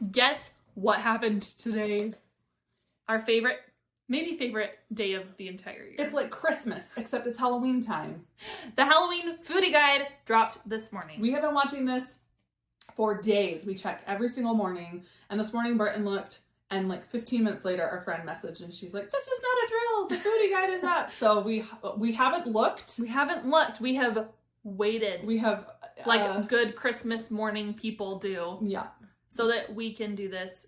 guess what happened today? Our favorite, maybe favorite day of the entire year. It's like Christmas, except it's Halloween time. The Halloween Foodie Guide dropped this morning. We have been watching this for days. We check every single morning. And this morning, Britton looked, and like 15 minutes later, our friend messaged, and she's like, "This is not a drill. The Foodie Guide is up." So we haven't looked. We haven't looked. We have waited. We have like good Christmas morning people do. Yeah. So that we can do this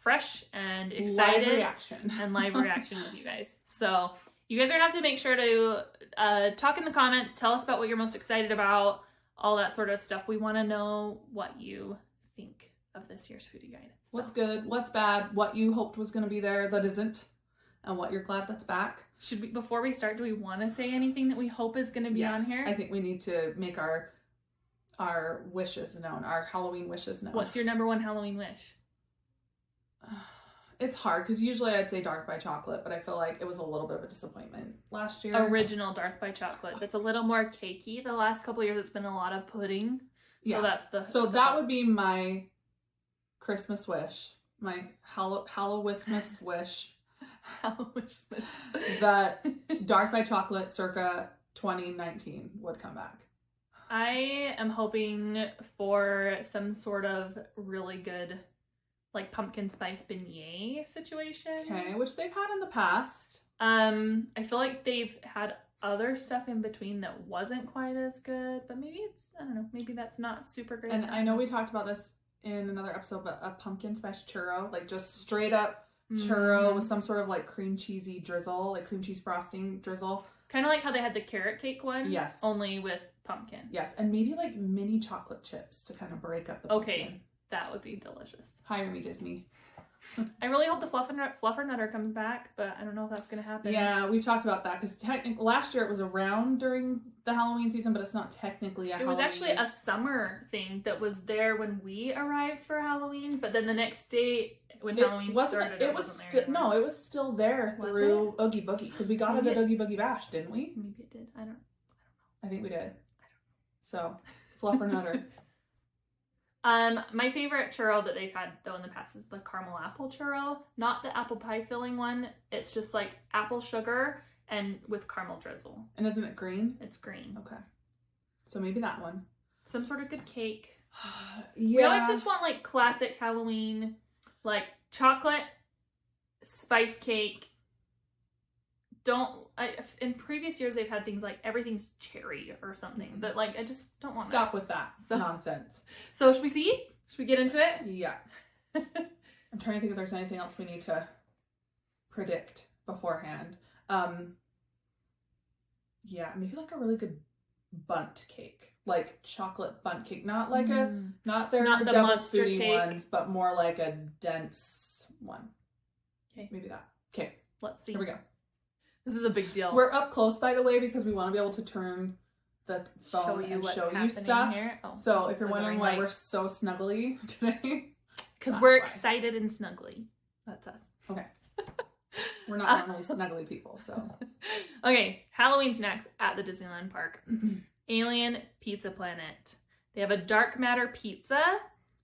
fresh and excited live reaction with you guys. So you guys are gonna have to make sure to talk in the comments, tell us about what you're most excited about, all that sort of stuff. We want to know what you think of this year's Foodie Guide. So. What's good, what's bad, what you hoped was going to be there that isn't, and what you're glad that's back. Should we, before we start, do we want to say anything that we hope is going to be on here? I think we need to make our wishes known, our Halloween wishes known. What's your number one Halloween wish? It's hard because usually I'd say Dark by Chocolate, but I feel like it was a little bit of a disappointment last year. Original Dark by Chocolate. That's a little more cakey. The last couple of years, it's been a lot of pudding. So that's the. So that would be my Christmas wish, my Hallowismas wish. Hallowismas. That Dark by Chocolate circa 2019 would come back. I am hoping for some sort of really good, like, pumpkin spice beignet situation. Okay, which they've had in the past. I feel like they've had other stuff in between that wasn't quite as good, but maybe it's, I don't know, maybe that's not super great. And I know we talked about this in another episode, but a pumpkin spice churro, like just straight up churro with some sort of like cream cheesy drizzle, like cream cheese frosting drizzle. Kind of like how they had the carrot cake one. Yes. Only with pumpkin. Yes, and maybe like mini chocolate chips to kind of break up the pumpkin. Okay, that would be delicious. Hire me, Disney. I really hope the Fluffernutter comes back, but I don't know if that's going to happen. Yeah, we've talked about that because technically last year it was around during the Halloween season, but it's not technically a Halloween. It was actually a summer thing that was there when we arrived for Halloween, but then the next day when Halloween started, it wasn't there anymore. No, it was still there through Oogie Boogie because we got it at Oogie Boogie Bash, didn't we? Maybe it did. I don't know. I think we did. So, Fluffernutter. My favorite churro that they've had though in the past is the caramel apple churro, not the apple pie filling one. It's just like apple sugar and with caramel drizzle. And isn't it green? It's green. Okay. So maybe that one. Some sort of good cake. Yeah. We always just want like classic Halloween, like chocolate spice cake. In previous years they've had things like everything's cherry or something, but like I just don't want Stop with that nonsense. So should we see? Should we get into it? Yeah. I'm trying to think if there's anything else we need to predict beforehand. Yeah, maybe like a really good bundt cake, like chocolate bundt cake, not like not the Devil's Foodie ones, but more like a dense one. Okay, maybe that. Okay, let's see. Here we go. This is a big deal. We're up close, by the way, because we want to be able to turn the phone and show you stuff. Here. Oh, so if you're wondering why we're so snuggly today, because we're excited and snuggly. That's us. Okay. We're not normally snuggly people, so. Okay, Halloween snacks at the Disneyland Park. Alien Pizza Planet. They have a dark matter pizza,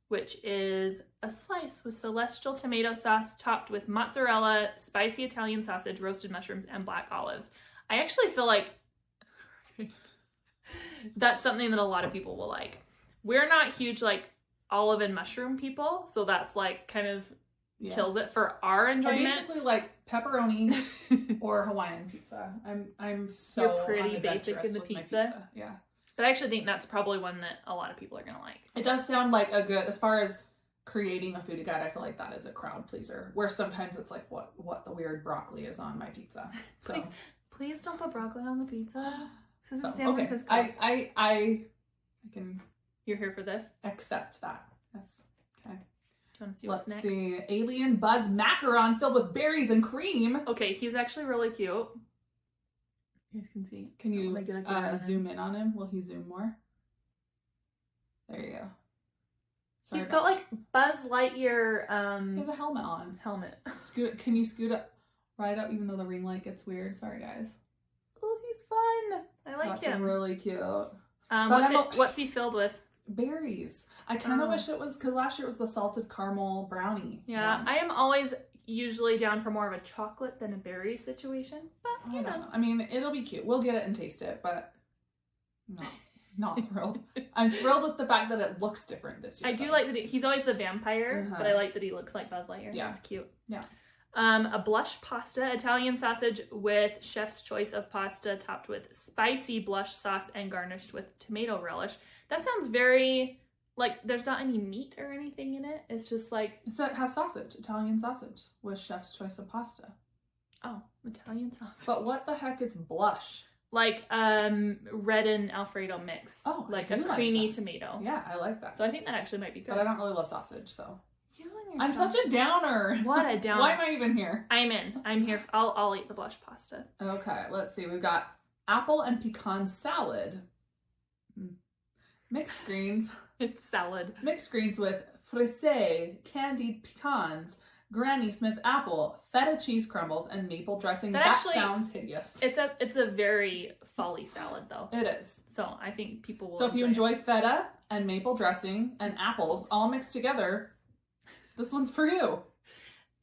which is a slice with celestial tomato sauce topped with mozzarella, spicy Italian sausage, roasted mushrooms, and black olives. I actually feel like that's something that a lot of people will like. We're not huge like olive and mushroom people, so that's like kind of kills it for our enjoyment. I basically like pepperoni or Hawaiian pizza. I'm so You're pretty basic in the pizza. Yeah. But I actually think that's probably one that a lot of people are gonna like. It does sound like a good, as far as creating a foodie guide, I feel like that is a crowd pleaser. Where sometimes it's like what the weird broccoli is on my pizza. So please don't put broccoli on the pizza. This isn't San Francisco. I can. You're here for this? Accept that. Yes. Okay. Do you want to see what's next? The alien buzz macaron filled with berries and cream. Okay, he's actually really cute. You guys can see. Can you zoom in on him? Will he zoom more? There you go. He's got like Buzz Lightyear. He has a helmet on. Can you scoot up right up even though the ring light gets weird? Sorry guys. Oh, he's fun. I like him. That's really cute. What's he filled with? berries. I kind of wish it was, because last year it was the salted caramel brownie. Yeah, one. I am always usually down for more of a chocolate than a berry situation, but you know. I mean, it'll be cute. We'll get it and taste it, but not thrilled. I'm thrilled with the fact that it looks different this year. I do like that he's always the vampire, but I like that he looks like Buzz Lightyear. Yeah. That's cute. Yeah. A blush pasta, Italian sausage with chef's choice of pasta topped with spicy blush sauce and garnished with tomato relish. That sounds very, like, there's not any meat or anything in it. It's just like... It has sausage, Italian sausage with chef's choice of pasta. Oh, Italian sausage. But what the heck is blush? Like, red and Alfredo mix. Oh, like a creamy tomato. Yeah, I like that. So I think that actually might be good. But I don't really love sausage, so... I'm sausage. such a downer. What a downer. Why am I even here? I'm in. I'm here. I'll eat the blush pasta. Okay, let's see. We've got apple and pecan salad. Mixed greens. It's salad. Mixed greens with frisee, candied pecans, Granny Smith apple, feta cheese crumbles, and maple dressing. That actually sounds hideous. It's a very folly salad though. It is. So I think people will. So if you enjoy feta and maple dressing and apples all mixed together, this one's for you.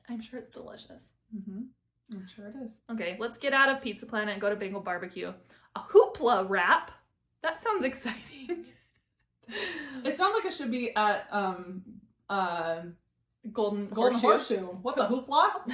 I'm sure it's delicious. I'm sure it is. Okay, let's get out of Pizza Planet and go to Bengal Barbecue. A hoopla wrap. That sounds exciting. It sounds like it should be at Golden Horseshoe. What the hoopla?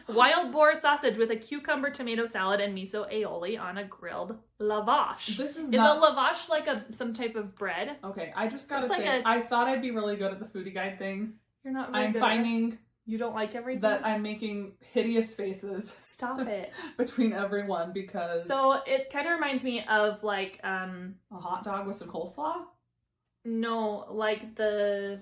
Wild boar sausage with a cucumber tomato salad and miso aioli on a grilled lavash. This is a lavash like some type of bread? Okay, I just gotta Looks say, like I thought I'd be really good at the foodie guide thing. You're not very I'm good at finding this? You don't like everything? that I'm making hideous faces. Stop it. Between everyone because... So it kind of reminds me of like... a hot dog with some coleslaw? No, like the...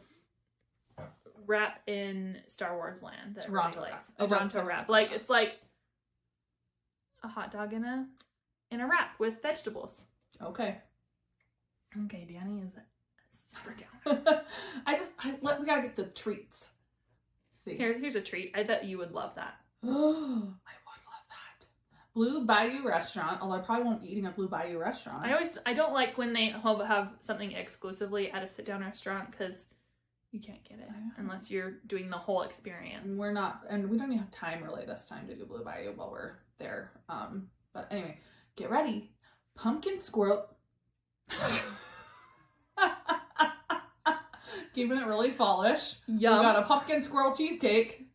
wrap in Star Wars Land that Toronto really wrap. likes. Toronto wrap. Like it's like a hot dog in a wrap with vegetables. Okay. Okay, Dani is super down. We gotta get the treats. Let's see. Here's a treat. I bet you would love that. I would love that. Blue Bayou Restaurant, although I probably won't be eating at Blue Bayou Restaurant. I don't like when they have something exclusively at a sit down restaurant because you can't get it unless you're doing the whole experience. We're not, and we don't even have time really this time to do Blue Bayou while we're there. But anyway, get ready. Pumpkin squirrel. Keeping it really fallish. Yum. We got a pumpkin squirrel cheesecake.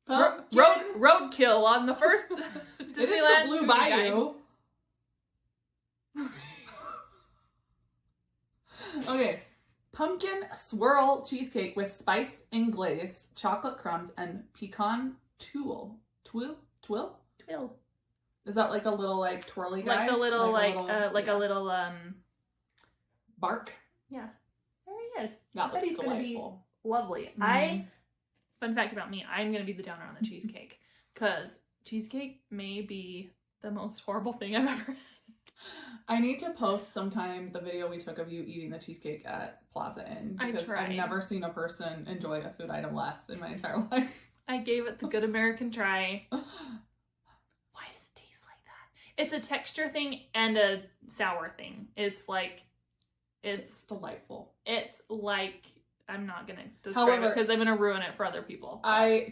Roadkill on the first Disneyland Blue Bayou. Okay, pumpkin swirl cheesecake with spiced and glazed chocolate crumbs and pecan tuile. Twill? Is that like a little like twirly guy? Like the little a little bark. Yeah, there he is. That looks he's gonna be delightful. lovely. Fun fact about me: I'm gonna be the downer on the cheesecake because cheesecake may be the most horrible thing I've ever had. I need to post sometime the video we took of you eating the cheesecake at Plaza Inn because I've never seen a person enjoy a food item less in my entire life. I gave it the good American try. Why does it taste like that? It's a texture thing and a sour thing. It's delightful. It's like, I'm not gonna describe it because I'm gonna ruin it for other people.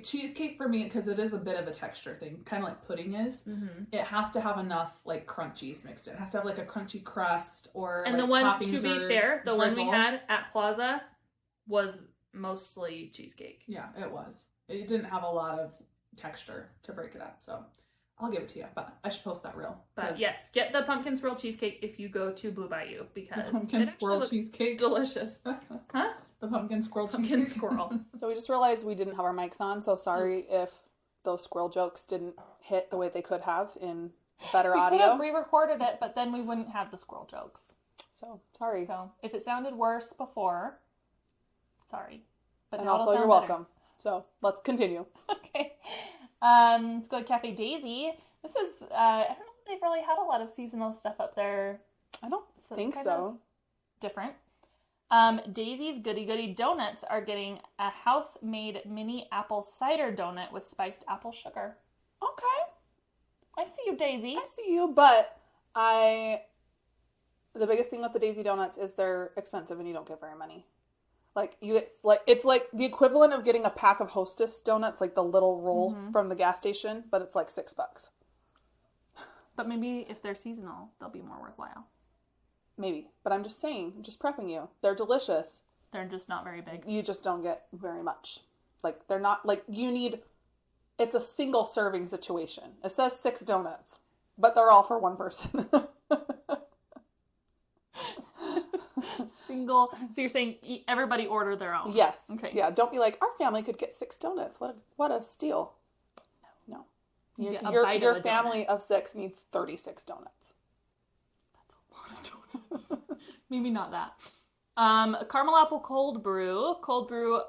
Cheesecake for me, because it is a bit of a texture thing, kind of like pudding is. It has to have enough like crunchies mixed in. It has to have like a crunchy crust or and like the one, toppings to be fair, the one we had at Plaza was mostly cheesecake. Yeah, it was. It didn't have a lot of texture to break it up, so I'll give it to you. But I should post that reel. But yes, get the pumpkin swirl cheesecake if you go to Blue Bayou because the pumpkin swirl cheesecake delicious. Huh? The pumpkin squirrel Pumpkin squirrel. So we just realized we didn't have our mics on, so sorry if those squirrel jokes didn't hit the way they could have in better audio. We could have re-recorded it, but then we wouldn't have the squirrel jokes. So sorry. So if it sounded worse before, sorry. But and now also it'll you're sound welcome. So let's continue. Okay. Let's go to Cafe Daisy. This is I don't know if they've really had a lot of seasonal stuff up there. I don't think it's so. Different. Daisy's Goody Goody Donuts are getting a house-made mini apple cider donut with spiced apple sugar. Okay. I see you, Daisy. I see you, but the biggest thing with the Daisy donuts is they're expensive and you don't get very many. Like it's like the equivalent of getting a pack of Hostess donuts, like the little roll from the gas station, but it's like $6. But maybe if they're seasonal, they'll be more worthwhile. Maybe, but I'm just saying, I'm just prepping you. They're delicious. They're just not very big. You just don't get very much. Like they're not like it's a single serving situation. It says 6 donuts, but they're all for one person. So you're saying everybody order their own? Yes. Okay. Yeah. Don't be like, our family could get 6 donuts. What a steal. No. Your family of 6 needs 36 donuts. That's a lot of donuts. Maybe not that. Caramel apple cold brew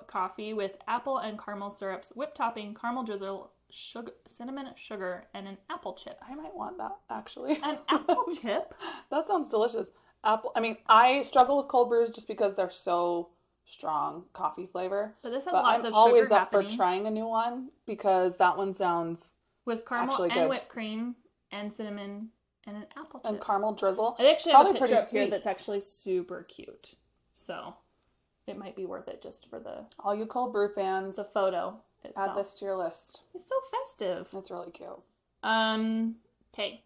coffee with apple and caramel syrups, whipped topping, caramel drizzle, sugar, cinnamon sugar, and an apple chip. I might want that, actually. An apple chip? That sounds delicious. I struggle with cold brews just because they're so strong coffee flavor. But this has lots of sugar always up happening. for trying a new one because that one sounds with caramel actually and good. Whipped cream and cinnamon and an apple chip. And caramel drizzle. I actually have a Probably picture pretty up here sweet. that's actually super cute. So it might be worth it just for All you cold brew fans, the photo itself. add this to your list. It's so festive. It's really cute. Okay.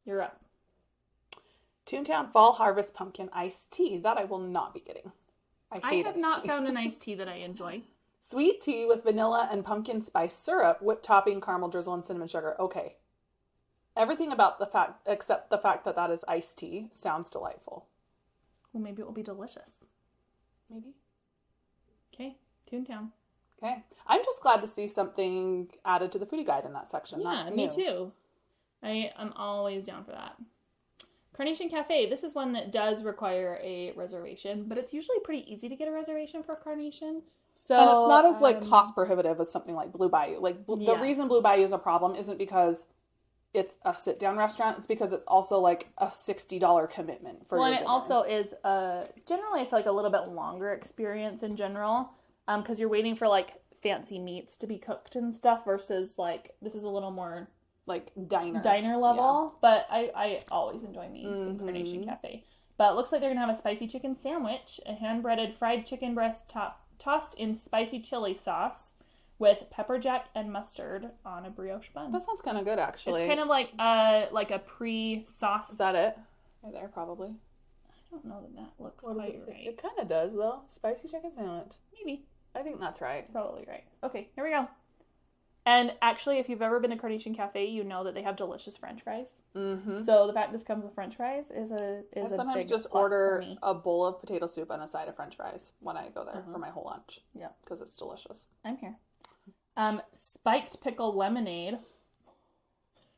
You're up. Toontown Fall Harvest Pumpkin Iced Tea. That I will not be getting. I have not found an iced tea that I enjoy. Sweet tea with vanilla and pumpkin spice syrup, whipped topping, caramel drizzle, and cinnamon sugar. Okay. Everything about except the fact that that is iced tea sounds delightful. Well, maybe it will be delicious. Maybe. Okay. Toontown. Okay. I'm just glad to see something added to the foodie guide in that section. Yeah, That's me new. too. I'm always down for that. Carnation Cafe. This is one that does require a reservation, but it's usually pretty easy to get a reservation for Carnation. So And it's not as like cost prohibitive as something like Blue Bayou. Like the Yeah. reason Blue Bayou is a problem isn't because it's a sit down restaurant. It's because it's also like a $60 commitment for well, your and it dinner. also is generally I feel like a little bit longer experience in general, because you're waiting for like fancy meats to be cooked and stuff versus like this is a little more like diner level. Yeah. But I always enjoy meats in Carnation Cafe. But it looks like they're gonna have a spicy chicken sandwich, a hand breaded fried chicken breast tossed in spicy chili sauce with pepper jack and mustard on a brioche bun. That sounds kind of good, actually. It's kind of like a pre-sauced. Is that it? Right there, probably. I don't know that looks What is quite it? right. It kind of does, though. Spicy chicken sandwich. Maybe. I think that's right. Probably right. Okay, here we go. And actually, if you've ever been to Carnation Cafe, you know that they have delicious French fries. Mm-hmm. So the fact this comes with French fries is a sometimes big just plus order for me. a bowl of potato soup and a side of French fries when I go there Mhm. for my whole lunch. Yeah, because it's delicious. I'm here. Spiked pickle lemonade.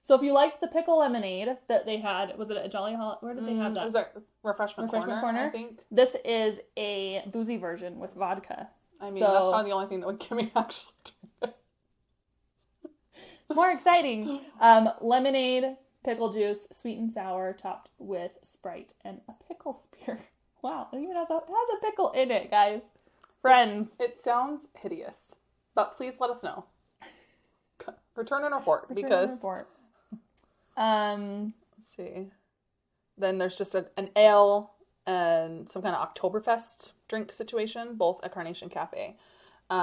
So if you liked the pickle lemonade that they had, was it at Jolly Holiday? Where did they have that? Was that Refreshment Corner? I think. This is a boozy version with vodka. I mean, So- that's probably the only thing that would give me actually. More exciting. Lemonade, pickle juice, sweet and sour, topped with Sprite and a pickle spear. Wow, it even has a pickle in it, guys. Friends. It sounds hideous, but please let us know. Return and report because. Let's see. Then there's just an ale and some kind of Oktoberfest drink situation, both at Carnation Cafe.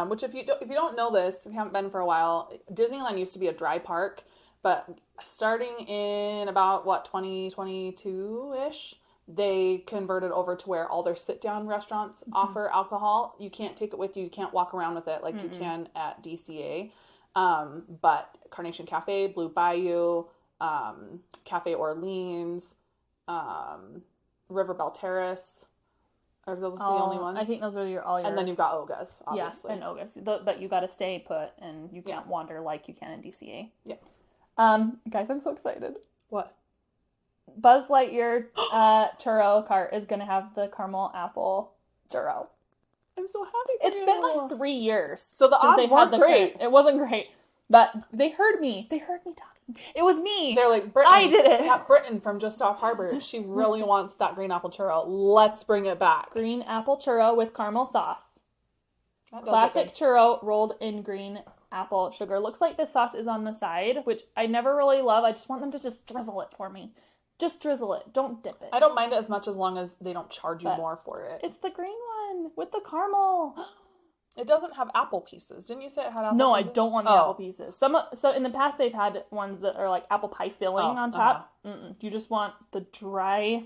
Which if you don't know this, if you haven't been for a while, Disneyland used to be a dry park, but starting in about 2022-ish, they converted over to where all their sit-down restaurants offer alcohol. You can't take it with you. You can't walk around with it like you can at DCA. But Carnation Cafe, Blue Bayou, Cafe Orleans, River Belle Terrace. Are those the only ones? I think those are all your... And then you've got Oga's, obviously. Yeah, and Oga's. But you got to stay put, and you can't wander like you can in DCA. Yeah. Guys, I'm so excited. What? Buzz Lightyear churro cart is going to have the caramel apple churro. I'm so happy for It's you. been like 3 years. So the since odds they've weren't had the great. cart. It wasn't great. But they heard me. They heard me talking. It was me. They're like, Britton, I did it. That Britton from Just Off Harbor, she really wants that green apple churro. Let's bring it back. Green apple churro with caramel sauce. That does Classic it churro rolled in green apple sugar. Looks like the sauce is on the side, which I never really love. I just want them to just drizzle it for me. Just drizzle it. Don't dip it. I don't mind it as much as long as they don't charge you But more for it. It's the green one with the caramel. It doesn't have apple pieces. Didn't you say it had apple No, pieces? I don't want the apple pieces. So in the past they've had ones that are like apple pie filling on top. You just want the dry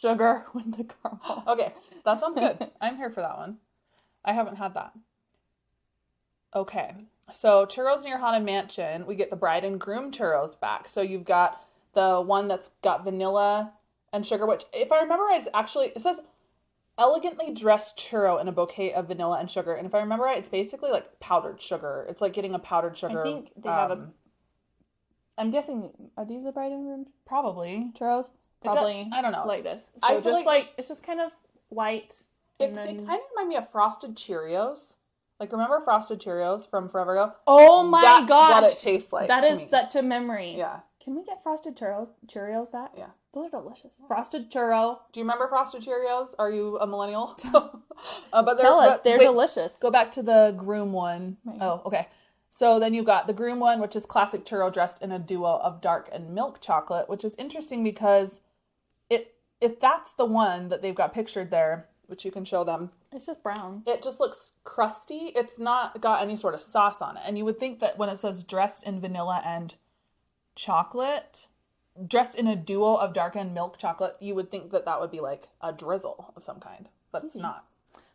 sugar with the caramel. Okay, that sounds good. I'm here for that one. I haven't had that. Okay, so churros in your haunted mansion. We get the bride and groom churros back. So you've got the one that's got vanilla and sugar, which if I remember right, it says elegantly dressed churro in a bouquet of vanilla and sugar. And if I remember right, it's basically like powdered sugar. It's like getting a powdered sugar. I think they have I'm guessing, are these the bride and groom probably churros? Probably. I don't know. Like this. So I feel just like it's just kind of white. They And then... kind of remind me of Frosted Cheerios. Like, remember Frosted Cheerios from forever ago? Oh my gosh! gosh. That's what it tastes like. That to is me. such a memory. Yeah. Can we get Frosted Cheerios back? Yeah. Those are delicious. Frosted churro. Do you remember Frosted Cheerios? Are you a millennial? But Tell us. They're delicious. Go back to the groom one. Right. Oh, okay. So then you've got the groom one, which is classic churro dressed in a duo of dark and milk chocolate, which is interesting because if that's the one that they've got pictured there, which you can show them, It's just brown. it just looks crusty. It's not got any sort of sauce on it. And you would think that when it says dressed in vanilla and chocolate, dressed in a duo of dark and milk chocolate, you would think that that would be like a drizzle of some kind, but it's not.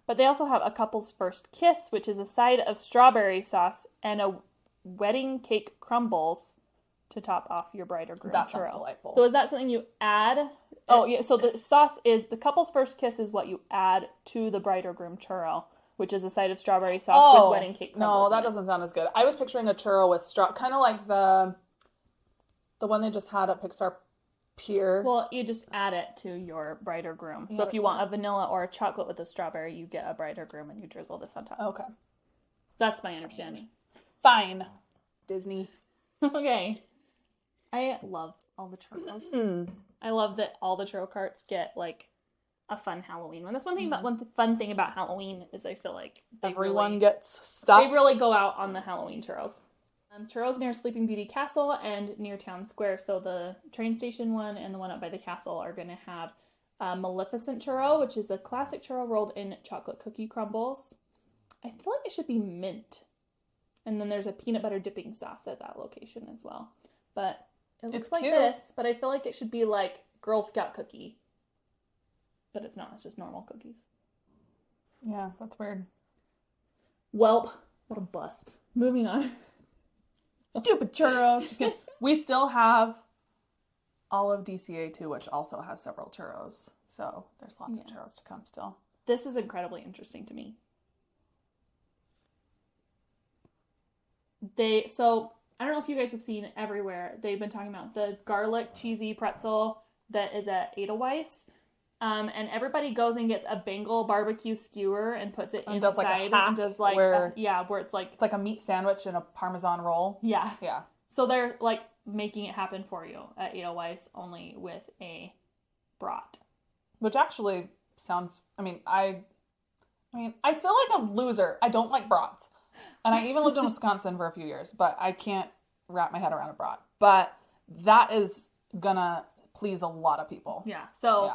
But they also have a couple's first kiss, which is a side of strawberry sauce and a wedding cake crumbles to top off your bride or groom That churro. sounds delightful. So is that something you add? Oh, yeah. So the sauce is the couple's first kiss is what you add to the bride or groom churro, which is a side of strawberry sauce with wedding cake crumbles. No, that doesn't sound as good. I was picturing a churro with kind of like the one they just had at Pixar Pier. Well, you just add it to your bride or groom. So if you want a vanilla or a chocolate with a strawberry, you get a bride or groom and you drizzle this on top. Okay. That's my understanding. Fine. Disney. Okay. I love all the churros. I love that all the churro carts get like a fun Halloween one. That's one thing about fun thing about Halloween is I feel like Everyone gets stuff. They really go out on the Halloween churros. Churros near Sleeping Beauty Castle and near Town Square. So the train station one and the one up by the castle are going to have Maleficent churro, which is a classic churro rolled in chocolate cookie crumbles. I feel like it should be mint. And then there's a peanut butter dipping sauce at that location as well. But it looks like cute. this, but I feel like it should be like Girl Scout cookie. But it's not. It's just normal cookies. Yeah, that's weird. Welp. What a bust. Moving on. Stupid churros. Just kidding. We still have all of DCA too, which also has several churros. So there's lots of churros to come still. This is incredibly interesting to me. So I don't know if you guys have seen everywhere. They've been talking about the garlic cheesy pretzel that is at Edelweiss. And everybody goes and gets a Bengal barbecue skewer and puts it And inside. does like a half does like where where it's like it's like a meat sandwich and a Parmesan roll. Yeah. Yeah. So they're like making it happen for you at Edelweiss, only with a brat. Which actually sounds, I feel like a loser. I don't like brats. And I even lived in Wisconsin for a few years, but I can't wrap my head around a brat. But that is gonna please a lot of people. Yeah. So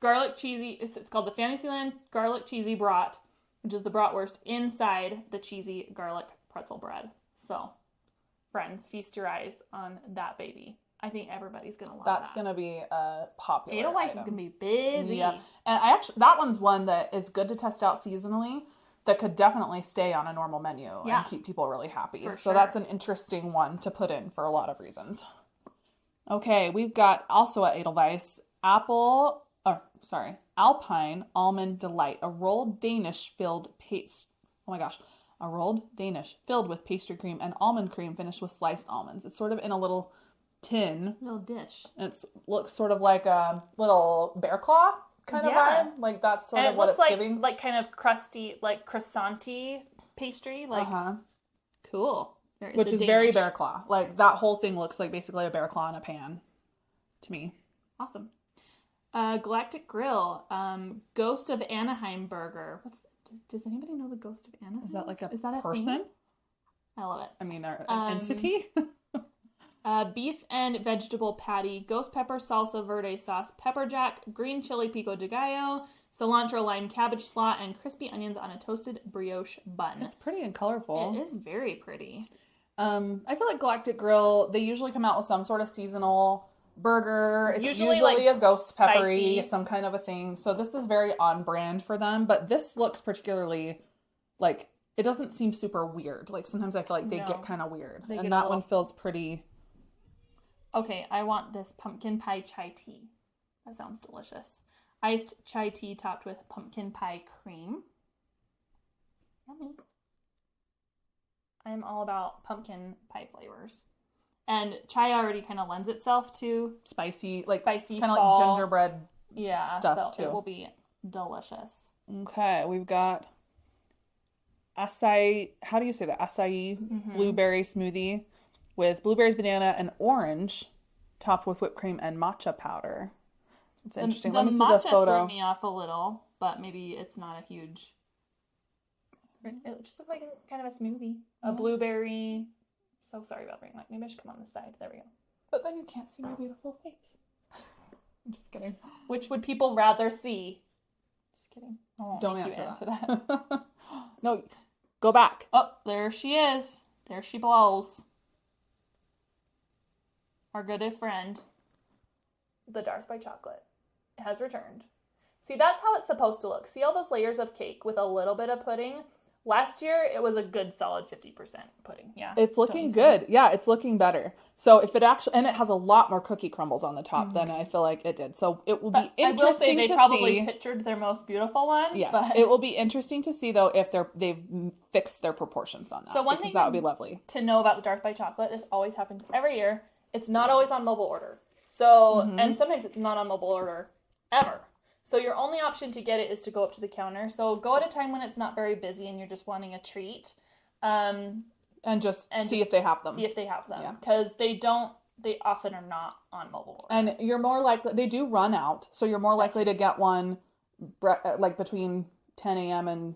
garlic cheesy, it's called the Fantasyland garlic cheesy brat, which is the bratwurst inside the cheesy garlic pretzel bread. So, friends, feast your eyes on that baby. I think everybody's gonna love that. That's gonna be a popular Edelweiss is item. gonna be busy. Yeah. And that one's one that is good to test out seasonally that could definitely stay on a normal menu and keep people really happy. So that's an interesting one to put in for a lot of reasons. Okay, we've got also at Edelweiss Alpine Almond Delight, a rolled Danish filled with pastry cream and almond cream finished with sliced almonds. It's sort of in a little tin. Little dish. It looks sort of like a little bear claw kind of vibe. Like that's sort of what it's giving. Like kind of crusty, like croissant-y pastry. Like cool. Which is very bear claw. Like that whole thing looks like basically a bear claw in a pan to me. Awesome. Galactic Grill, Ghost of Anaheim burger. Does anybody know the Ghost of Anaheim? Is that like a Is that a person? thing? I love it. I mean, an entity. Beef and vegetable patty, ghost pepper salsa verde sauce, pepper jack, green chili pico de gallo, cilantro lime cabbage slaw, and crispy onions on a toasted brioche bun. It's pretty and colorful. It is very pretty. I feel like Galactic Grill, they usually come out with some sort of seasonal burger. It's Usually, usually like, a ghost peppery, spicy. some kind of a thing. So this is very on brand for them. But this looks particularly like, it doesn't seem super weird. Like sometimes I feel like they No. get kind of weird. They get And a that little- one feels pretty. Okay, I want this pumpkin pie chai tea. That sounds delicious. Iced chai tea topped with pumpkin pie cream. Yummy. I am all about pumpkin pie flavors. And chai already kind of lends itself to Spicy, like spicy kind of fall. like gingerbread. Yeah, stuff, so too. it will be delicious. Okay, we've got acai, how do you say that? Acai Mhm. blueberry smoothie with blueberries, banana, and orange, topped with whipped cream and matcha powder. It's interesting. The Let me see the matcha photo. threw me off a little, but maybe it's not a huge. It just looked like kind of a smoothie. A blueberry. So sorry about bringing that. Maybe I should come on this side. There we go. But then you can't see my beautiful face. I'm just kidding. Which would people rather see? Just kidding. I won't Don't make you answer that. No, go back. Oh, there she is. There she blows. Our good friend, the Darth by Chocolate, has returned. See, that's how it's supposed to look. See all those layers of cake with a little bit of pudding? Last year, it was a good solid 50% pudding. Yeah. It's looking Tony's good. Yeah, it's looking better. So if it actually, and it has a lot more cookie crumbles on the top Mhm. than I feel like it did. So it will But be I will say interesting they to probably see. pictured their most beautiful one. Yeah, But it will be interesting to see though if they've fixed their proportions on that. So one because thing that would be lovely. to know about the Darth by Chocolate, this always happens every year. It's not always on mobile order. So, Mhm. and sometimes it's not on mobile order ever. So your only option to get it is to go up to the counter. So go at a time when it's not very busy and you're just wanting a treat. And just and see just if they have them. See if they have them. Yeah. Because they often are not on mobile order. And you're more likely, they do run out, so you're more likely to get one like between 10 a.m. and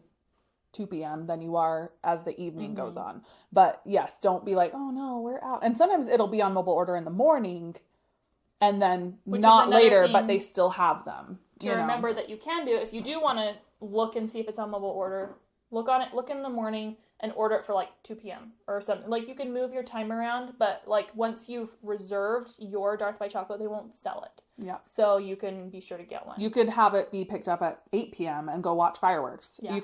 2 p.m. than you are as the evening goes on. But yes, don't be like, oh no, we're out. And sometimes it'll be on mobile order in the morning and then Which is not another later, thing but they still have them. to remember that you can do, if you do want to look and see if it's on mobile order, look in the morning and order it for like 2 p.m. or something. Like you can move your time around, but like once you've reserved your Darth by Chocolate, they won't sell it. Yeah. So you can be sure to get one. You could have it be picked up at 8 p.m. and go watch fireworks. Yeah.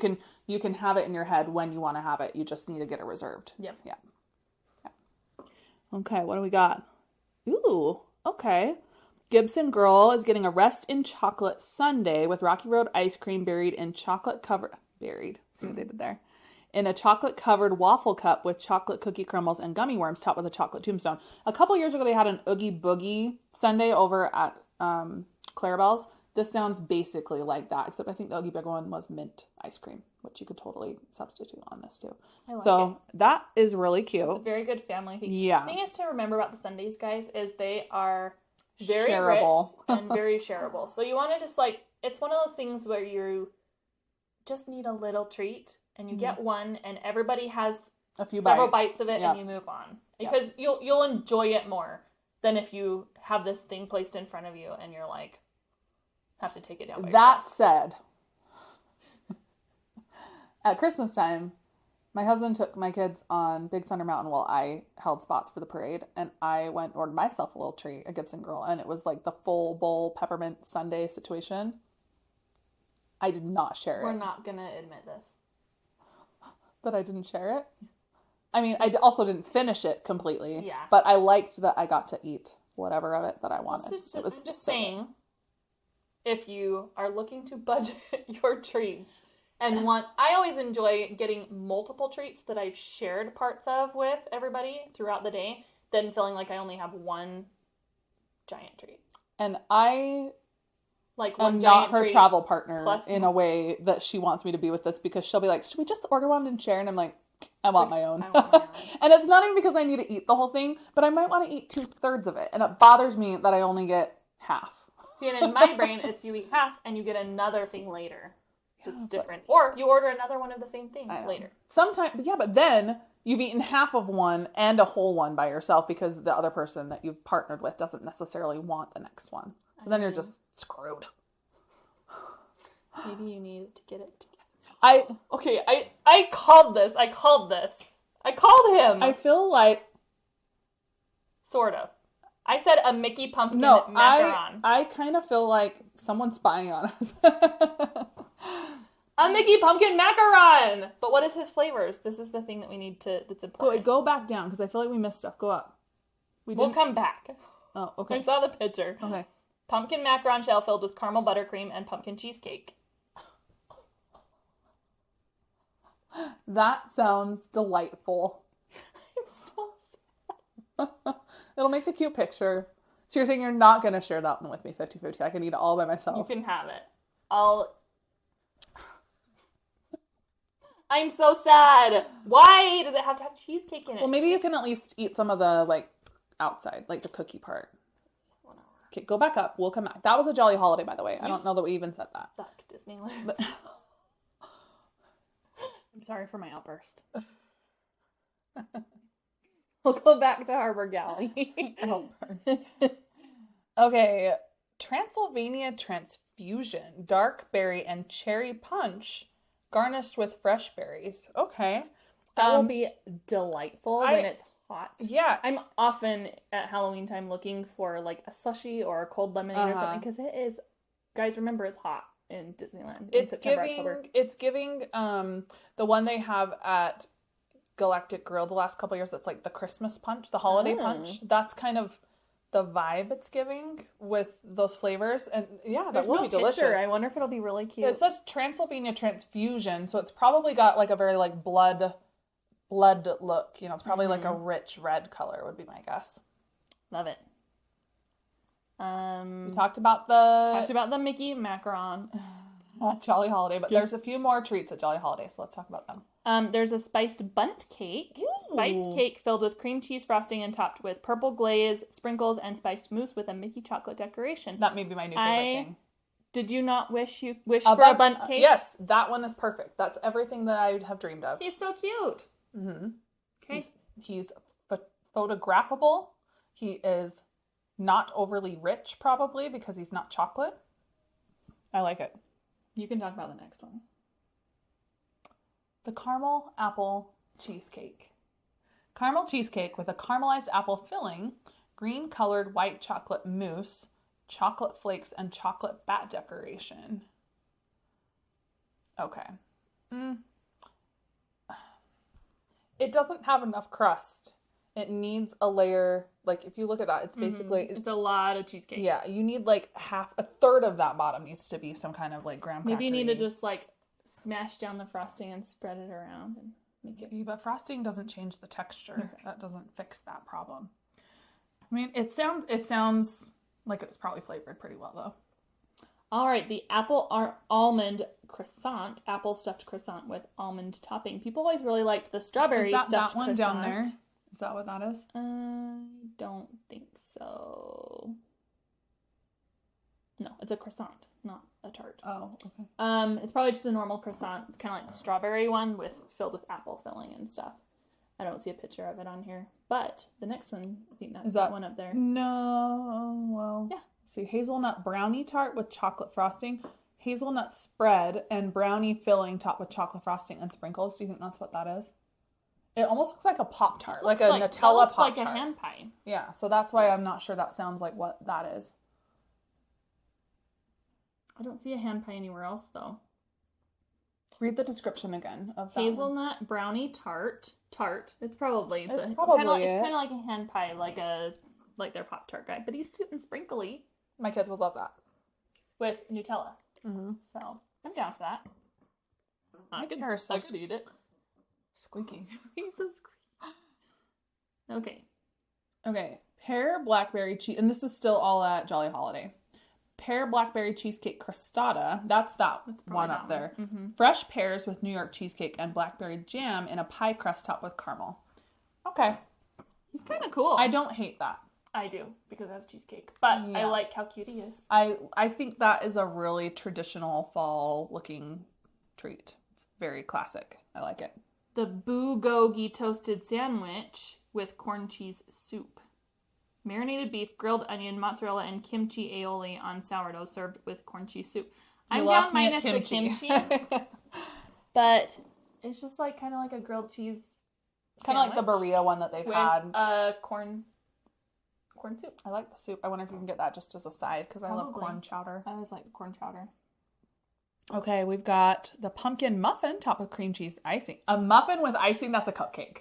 You can have it in your head when you want to have it. You just need to get it reserved. Yep. Yeah. Okay, what do we got? Ooh, okay. Gibson Girl is getting a rest in chocolate sundae with Rocky Road ice cream buried in chocolate covered. Buried. See what they did there? In a chocolate covered waffle cup with chocolate cookie crumbles and gummy worms topped with a chocolate tombstone. A couple years ago, they had an Oogie Boogie sundae over at Clarabelle's. This sounds basically like that, except I think the Oogie Boogie one was mint ice cream, which you could totally substitute on this too. I like So that is really It's a cute. very good family thing. Yeah. The thing is to remember about the Sundays, guys, is they are very Shareable. rich and very shareable. So you want to just like, it's one of those things where you just need a little treat and you get one and everybody has A few several bites. bites of it Yep. and you move on. Because you'll enjoy it more than if you have this thing placed in front of you and you're like, have to take it down by That yourself. said, at Christmas time, my husband took my kids on Big Thunder Mountain while I held spots for the parade, and I went and ordered myself a little treat, a Gibson Girl, and it was like the full bowl peppermint sundae situation. I did not share it. We're not going to admit this. That I didn't share it? I mean, I also didn't finish it completely. Yeah. But I liked that I got to eat whatever of it that I wanted. I'm just so good. saying, if you are looking to budget your treats and I always enjoy getting multiple treats that I've shared parts of with everybody throughout the day than feeling like I only have one giant treat. And I Like one am giant not her treat travel partner plus in a way that she wants me to be with this, because she'll be like, should we just order one and share? And I'm like, I want my own. I want my own. And it's not even because I need to eat the whole thing, but I might want to eat 2/3 of it. And it bothers me that I only get half. See, and in my brain, it's you eat half and you get another thing later. It's Yeah, different. Or you order another one of the same thing I know. later. Sometimes, yeah, but then you've eaten half of one and a whole one by yourself because the other person that you've partnered with doesn't necessarily want the next one. So then you're just screwed. Maybe you need to get it together. I called this. I called him. I feel like Sort of. I said a Mickey pumpkin no, macaron. I kind of feel like someone's spying on us. A Mickey pumpkin macaron! But what is his flavors? This is the thing that we need to, that's important. Go back down, because I feel like we missed stuff. Go up. We'll come back. Oh, okay. I saw the picture. Okay. Pumpkin macaron shell filled with caramel buttercream and pumpkin cheesecake. That sounds delightful. I'm so It'll make a cute picture. So you're saying you're not going to share that one with me 50-50. I can eat it all by myself. You can have it. I'm so sad. Why does it have to have cheesecake in it? Well, maybe you can at least eat some of the, like, outside, like the cookie part. Okay, go back up. We'll come back. That was a Jolly Holiday, by the way. I don't know that we even said that. Fuck Disneyland. But I'm sorry for my outburst. We'll go back to Harbor Galley. Okay, Transylvania Transfusion, dark berry and cherry punch, garnished with fresh berries. Okay. That will be delightful when it's hot. Yeah. I'm often at Halloween time looking for like a slushie or a cold lemonade or something because it is, guys, remember it's hot in Disneyland in September, October. It's giving the one they have at Galactic Grill the last couple of years that's like the Christmas punch, the holiday punch. That's kind of the vibe it's giving with those flavors. And yeah, that will be delicious. I wonder if it'll be really cute. It says Transylvania Transfusion, so it's probably got like a very like blood look. You know, it's probably like a rich red color would be my guess. Love it. We talked about the Mickey macaron. Jolly Holiday, but there's a few more treats at Jolly Holiday, so let's talk about them. There's a spiced bunt cake. Ooh. Spiced cake filled with cream cheese frosting and topped with purple glaze, sprinkles, and spiced mousse with a Mickey chocolate decoration. That may be my new favorite thing. Did you not wish for a bunt cake? Yes, that one is perfect. That's everything that I have dreamed of. He's so cute. Mm-hmm. Okay. He's photographable. He is not overly rich, probably, because he's not chocolate. I like it. You can talk about the next one. The caramel apple cheesecake. Caramel cheesecake with a caramelized apple filling, green colored white chocolate mousse, chocolate flakes, and chocolate bat decoration. Okay. It doesn't have enough crust. It needs a layer, like if you look at that, it's basically... It's a lot of cheesecake. Yeah, you need like a third of that bottom needs to be some kind of like graham cracker. Maybe you need to just like smash down the frosting and spread it around and make it... Yeah, but frosting doesn't change the texture. Okay. That doesn't fix that problem. I mean, it sounds like it's probably flavored pretty well though. All right, the almond croissant, apple stuffed croissant with almond topping. People always really liked the strawberry stuffed that one croissant. Down there? Is that what that is? I don't think so. No, it's a croissant, not a tart. Oh, okay. It's probably just a normal croissant. It's kind of like the strawberry one filled with apple filling and stuff. I don't see a picture of it on here, but the next one, I think that's that one up there. No, well, yeah. See, hazelnut brownie tart with chocolate frosting, hazelnut spread, and brownie filling topped with chocolate frosting and sprinkles. Do you think that's what that is? It almost looks like a Pop-Tart, like a Nutella Pop-Tart. Like a hand pie. Yeah, so that's why I'm not sure that sounds like what that is. I don't see a hand pie anywhere else, though. Read the description again of that hazelnut one. Brownie tart. It's probably it's kind of like a hand pie, like their Pop-Tart guy, but he's cute and sprinkly. My kids would love that with Nutella. Mm-hmm. So I'm down for that. I could eat it. Squeaking. He's so squeaky. Okay. Pear blackberry cheese, and this is still all at Jolly Holiday. Pear blackberry cheesecake crostata. That's one up there. Mm-hmm. Fresh pears with New York cheesecake and blackberry jam in a pie crust topped with caramel. Okay. He's kind of cool. I don't hate that. I do, because that's cheesecake. But yeah. I like how cute he is. I think that is a really traditional fall looking treat. It's very classic. I like it. the bulgogi toasted sandwich with corn cheese soup. Marinated beef, grilled onion, mozzarella, and kimchi aioli on sourdough served with corn cheese soup. I'm down minus the kimchi. But it's just like kind of like a grilled cheese Kind of like the burrito one that they've had. Corn soup. I like the soup. I wonder if you can get that just as a side because I love corn chowder. I always like the corn chowder. Okay, we've got the pumpkin muffin topped with cream cheese icing. A muffin with icing, that's a cupcake.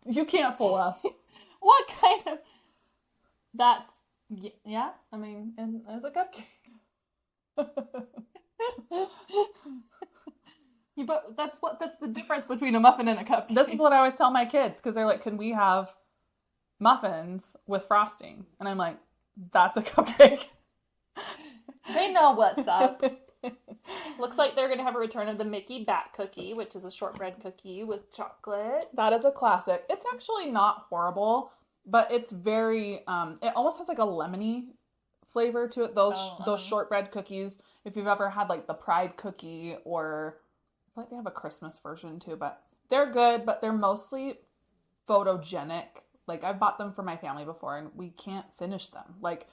You can't fool us. What kind of... That's... Yeah, I mean, it's a cupcake. But that's the difference between a muffin and a cupcake. This is what I always tell my kids because they're like, can we have muffins with frosting? And I'm like, that's a cupcake. They know what's up. Looks like they're going to have a return of the Mickey Bat Cookie, which is a shortbread cookie with chocolate. That is a classic. It's actually not horrible, but it's very, it almost has like a lemony flavor to it. Those shortbread cookies, if you've ever had like the Pride cookie or I feel like they have a Christmas version too, but they're good, but they're mostly photogenic. Like I've bought them for my family before and we can't finish them. Like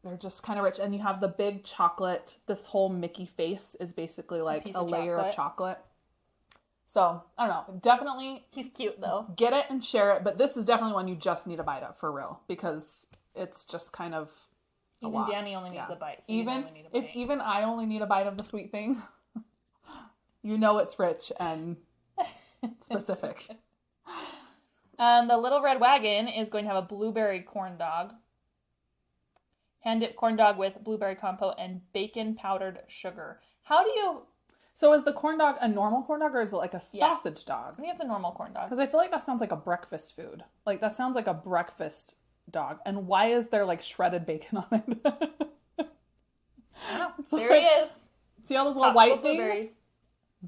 they're just kind of rich. And you have the big chocolate. This whole Mickey face is basically like a layer of chocolate. So, I don't know. Definitely. He's cute, though. Get it and share it. But this is definitely one you just need a bite of, for real. Because it's just kind of a lot. Danny only needs a bite. So Even I only need a bite of the sweet thing, you know it's rich and specific. The Little Red Wagon is going to have a blueberry corn dog. Hand-dipped corn dog with blueberry compote and bacon powdered sugar. How do you... So is the corn dog a normal corn dog or is it like a sausage dog? We have the normal corn dog. Because I feel like that sounds like a breakfast food. Like that sounds like a breakfast dog. And why is there like shredded bacon on it? There he is. See all those little white things?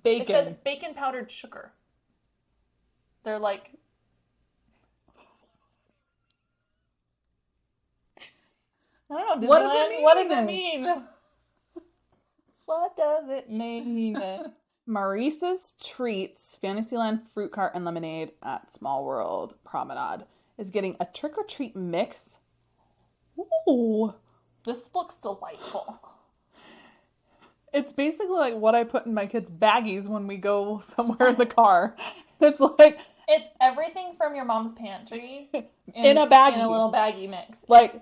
Bacon. It says bacon powdered sugar. They're like... I don't know. What does it mean? What does it mean? What does it mean? Maurice's Treats, Fantasyland Fruit Cart and Lemonade at Small World Promenade is getting a trick-or-treat mix. Ooh. This looks delightful. It's basically like what I put in my kids' baggies when we go somewhere in the car. It's like... It's everything from your mom's pantry in a baggie. In a little baggie mix. Like...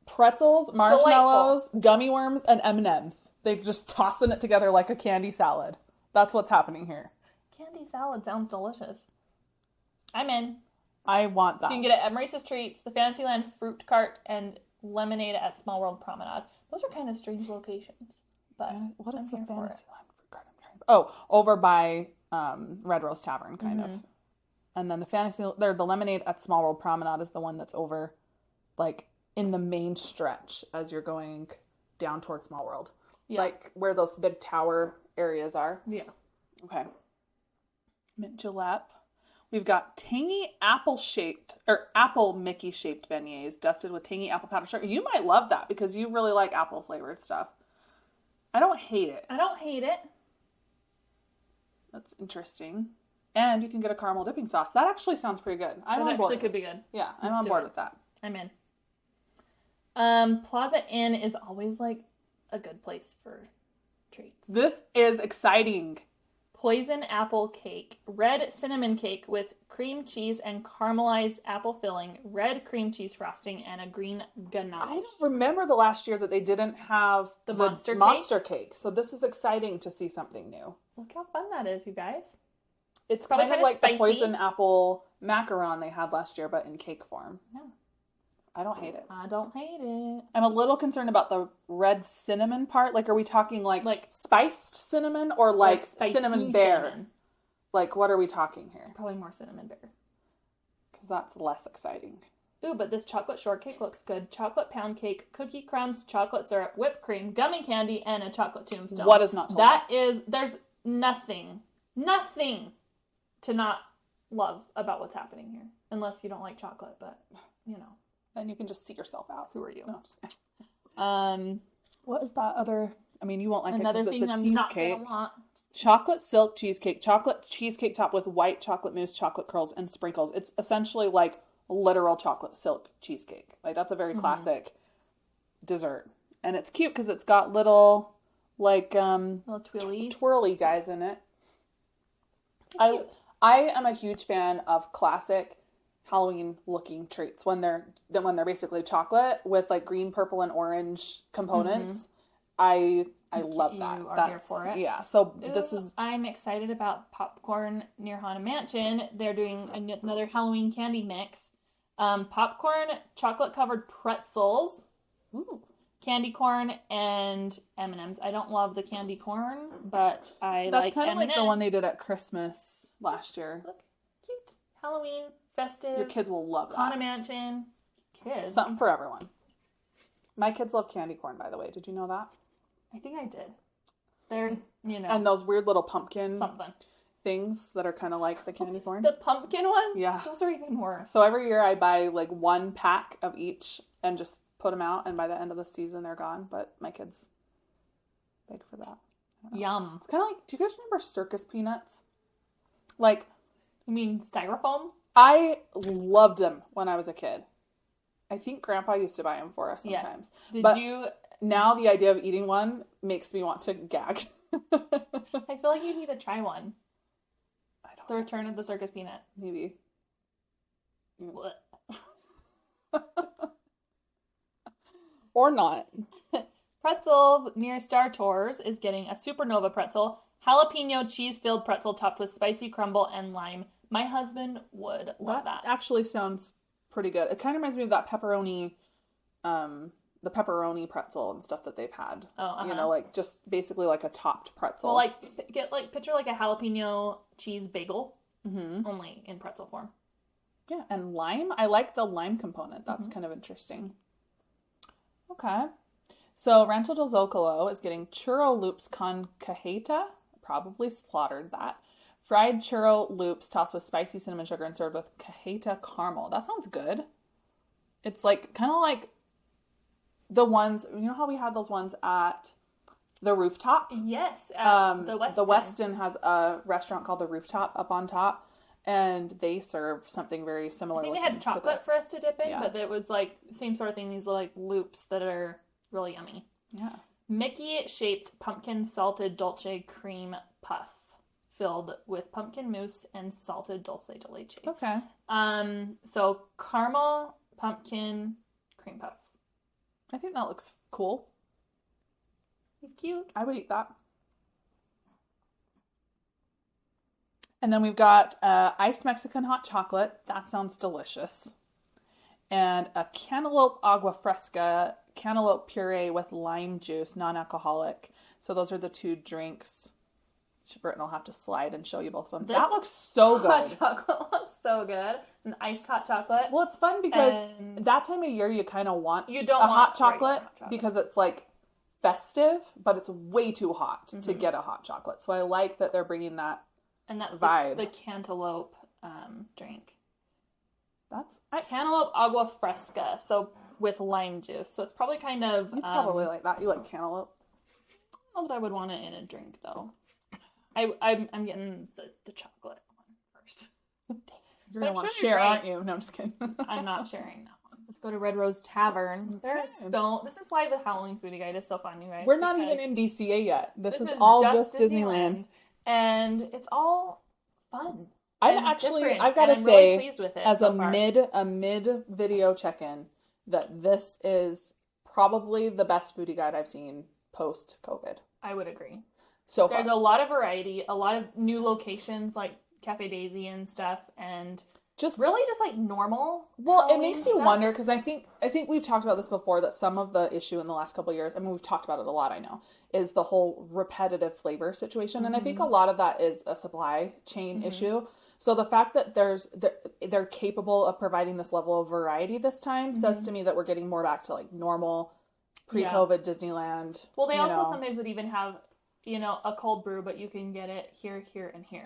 pretzels, marshmallows, gummy worms, and M&Ms. They're just tossing it together like a candy salad. That's what's happening here. Candy salad sounds delicious. I'm in. I want that. You can get it at Maurice's Treats, the Fantasyland Fruit Cart, and Lemonade at Small World Promenade. Those are kind of strange locations. But what is the Fantasyland Fruit Cart? Oh, over by Red Rose Tavern, kind of. And then the Lemonade at Small World Promenade is the one that's over, like, in the main stretch as you're going down towards Small World. Yeah. Like where those big tower areas are. Yeah. Okay. Mint julep. We've got tangy apple Mickey shaped beignets dusted with tangy apple powder sugar. You might love that because you really like apple flavored stuff. I don't hate it. That's interesting. And you can get a caramel dipping sauce. That actually sounds pretty good. I'm on board. That could be good. Yeah, I'm on board with that. I'm in. Plaza Inn is always like a good place for treats. This is exciting. Poison apple cake, red cinnamon cake with cream cheese and caramelized apple filling, red cream cheese frosting, and a green ganache. I don't remember the last year that they didn't have the monster cake. So this is exciting to see something new. Look how fun that is, you guys. It's kind of like spicy. The poison apple macaron they had last year, but in cake form. Yeah. I don't hate it. I'm a little concerned about the red cinnamon part. Like, are we talking like spiced cinnamon or like cinnamon bear? Cinnamon. Like, what are we talking here? Probably more cinnamon bear. Because that's less exciting. Ooh, but this chocolate shortcake looks good. Chocolate pound cake, cookie crumbs, chocolate syrup, whipped cream, gummy candy, and a chocolate tombstone. What is not told? There's nothing to not love about what's happening here. Unless you don't like chocolate, but, you know. Then you can just see yourself out. Who are you? No, what is that other? I mean, you won't like another it. Another thing I'm not gonna want. Chocolate silk cheesecake, chocolate cheesecake top with white chocolate mousse, chocolate curls, and sprinkles. It's essentially like literal chocolate silk cheesecake. Like that's a very classic dessert. And it's cute because it's got little like Little twirlies. twirly guys in it. I am a huge fan of classic Halloween looking treats when they're basically chocolate with like green, purple, and orange components. I love that. You are here for it. Yeah. So Ooh, I'm excited about popcorn near Haunted Mansion. They're doing another Halloween candy mix. Popcorn, chocolate covered pretzels, candy corn, and M&Ms. I don't love the candy corn, but I that's like kind of M&Ms. like the one they did at Christmas last year. Look, cute. Halloween, festive. Your kids will love that. Haunted Mansion. Kids. Something for everyone. My kids love candy corn, by the way. Did you know that? I think I did. They're, And those weird little pumpkin something. things that are kind of like the candy corn. The pumpkin ones? Yeah. Those are even worse. So every year I buy like one pack of each and just put them out, and by the end of the season they're gone. But my kids beg for that. Yum. It's kind of like, do you guys remember circus peanuts? Like, You mean styrofoam? I loved them when I was a kid. I think Grandpa used to buy them for us sometimes. Yes. But you... now the idea of eating one makes me want to gag. I feel like you need to try one. I don't The Return of the Circus Peanut. Maybe. Or not. Pretzels near Star Tours is getting a supernova pretzel, jalapeno cheese-filled pretzel topped with spicy crumble and lime. My husband would love that. Actually sounds pretty good. It kind of reminds me of that pepperoni, the pepperoni pretzel and stuff that they've had. Oh, You know, like just basically like a topped pretzel. Well, picture like a jalapeno cheese bagel, Mm-hmm. only in pretzel form. Yeah, and lime. I like the lime component. That's kind of interesting. Okay. So Rancho del Zocalo is getting churro loops con cajeta. Probably slaughtered that. Fried churro loops tossed with spicy cinnamon sugar and served with cajeta caramel. That sounds good. It's like kind of like the ones, you know how we had those ones at the Rooftop? Yes, the Westin. The Westin has a restaurant called the Rooftop up on top, and they serve something very similar. I think they had chocolate for us to dip in, Yeah. but it was like same sort of thing. These like loops that are really yummy. Yeah. Mickey-shaped pumpkin salted dolce cream puff filled with pumpkin mousse and salted dulce de leche. Okay. So caramel pumpkin cream puff. I think that looks cool. It's cute. I would eat that. And then we've got iced Mexican hot chocolate. That sounds delicious. And a cantaloupe agua fresca, cantaloupe puree with lime juice, non-alcoholic. So those are the two drinks. Britton will have to slide and show you both of them. This that looks so good. Hot chocolate looks so good. An iced hot chocolate. Well, it's fun because And that time of year you kind of want you don't a want hot chocolate regular hot chocolate. because it's like festive, but it's way too hot to get a hot chocolate. So I like that they're bringing that and that's vibe. the cantaloupe drink. That's Cantaloupe agua fresca, so with lime juice. So it's probably kind of you probably like that. You like cantaloupe. I don't know that I would want it in a drink though. I'm getting the chocolate one first. You're But gonna it's want to really share, great. aren't you? No, I'm just kidding. I'm not sharing that one. Let's go to Red Rose Tavern. This is why the Halloween foodie guide is so fun, you guys. We're not because even in DCA yet. This is is all just Disneyland. And it's all fun. I've and actually, different, I've got to and I'm say, really pleased with it as so a far. mid video check-in, that this is probably the best foodie guide I've seen post-COVID. I would agree. So far. There's a lot of variety, a lot of new locations like Cafe Daisy and stuff, and just really just like normal. Well, it Halloween makes you stuff. wonder because I think we've talked about this before, that some of the issue in the last couple of years, I mean, we've talked about it a lot, I know, is the whole repetitive flavor situation. And I think a lot of that is a supply chain issue. So the fact that they're capable of providing this level of variety this time says to me that we're getting more back to like normal pre-COVID Disneyland. Well, they also sometimes would even have, a cold brew, but you can get it here, here, and here.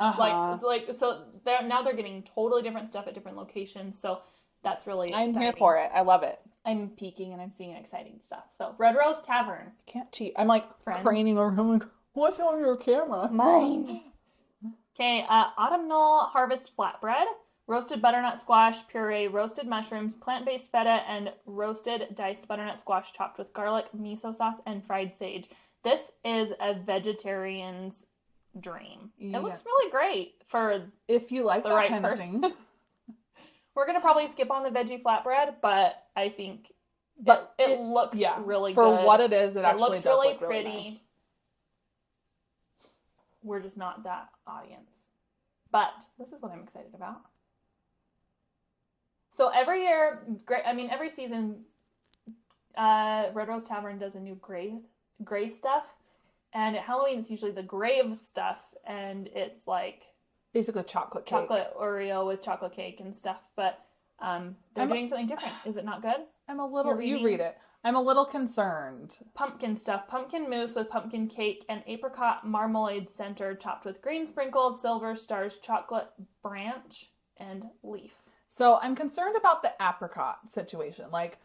So they're getting totally different stuff at different locations. So that's really exciting. I'm here for it. I love it. I'm peeking and I'm seeing exciting stuff. So Red Rose Tavern. Can't cheat. I'm like Friend. craning over. I'm like, What's on your camera? Mine. Okay, autumnal harvest flatbread, roasted butternut squash puree, roasted mushrooms, plant-based feta, and roasted diced butternut squash topped with garlic, miso sauce, and fried sage. This is a vegetarian's dream. Yeah. It looks really great for If you like the that right kind person. of thing. We're going to probably skip on the veggie flatbread, but I think But it looks really for good. what it is. It It actually looks does really look really pretty. nice. We're just not that audience. But this is what I'm excited about. So every year, every season, Red Rose Tavern does a new gray stuff. And at Halloween, it's usually the grave stuff. And it's like Basically chocolate cake. chocolate Oreo with chocolate cake and stuff. But they're doing something different. Is it not good? I'm a little, You're you reading? read it. I'm a little concerned. Pumpkin stuff. Pumpkin mousse with pumpkin cake and apricot marmalade center topped with green sprinkles, silver stars, chocolate branch, and leaf. So I'm concerned about the apricot situation. Like,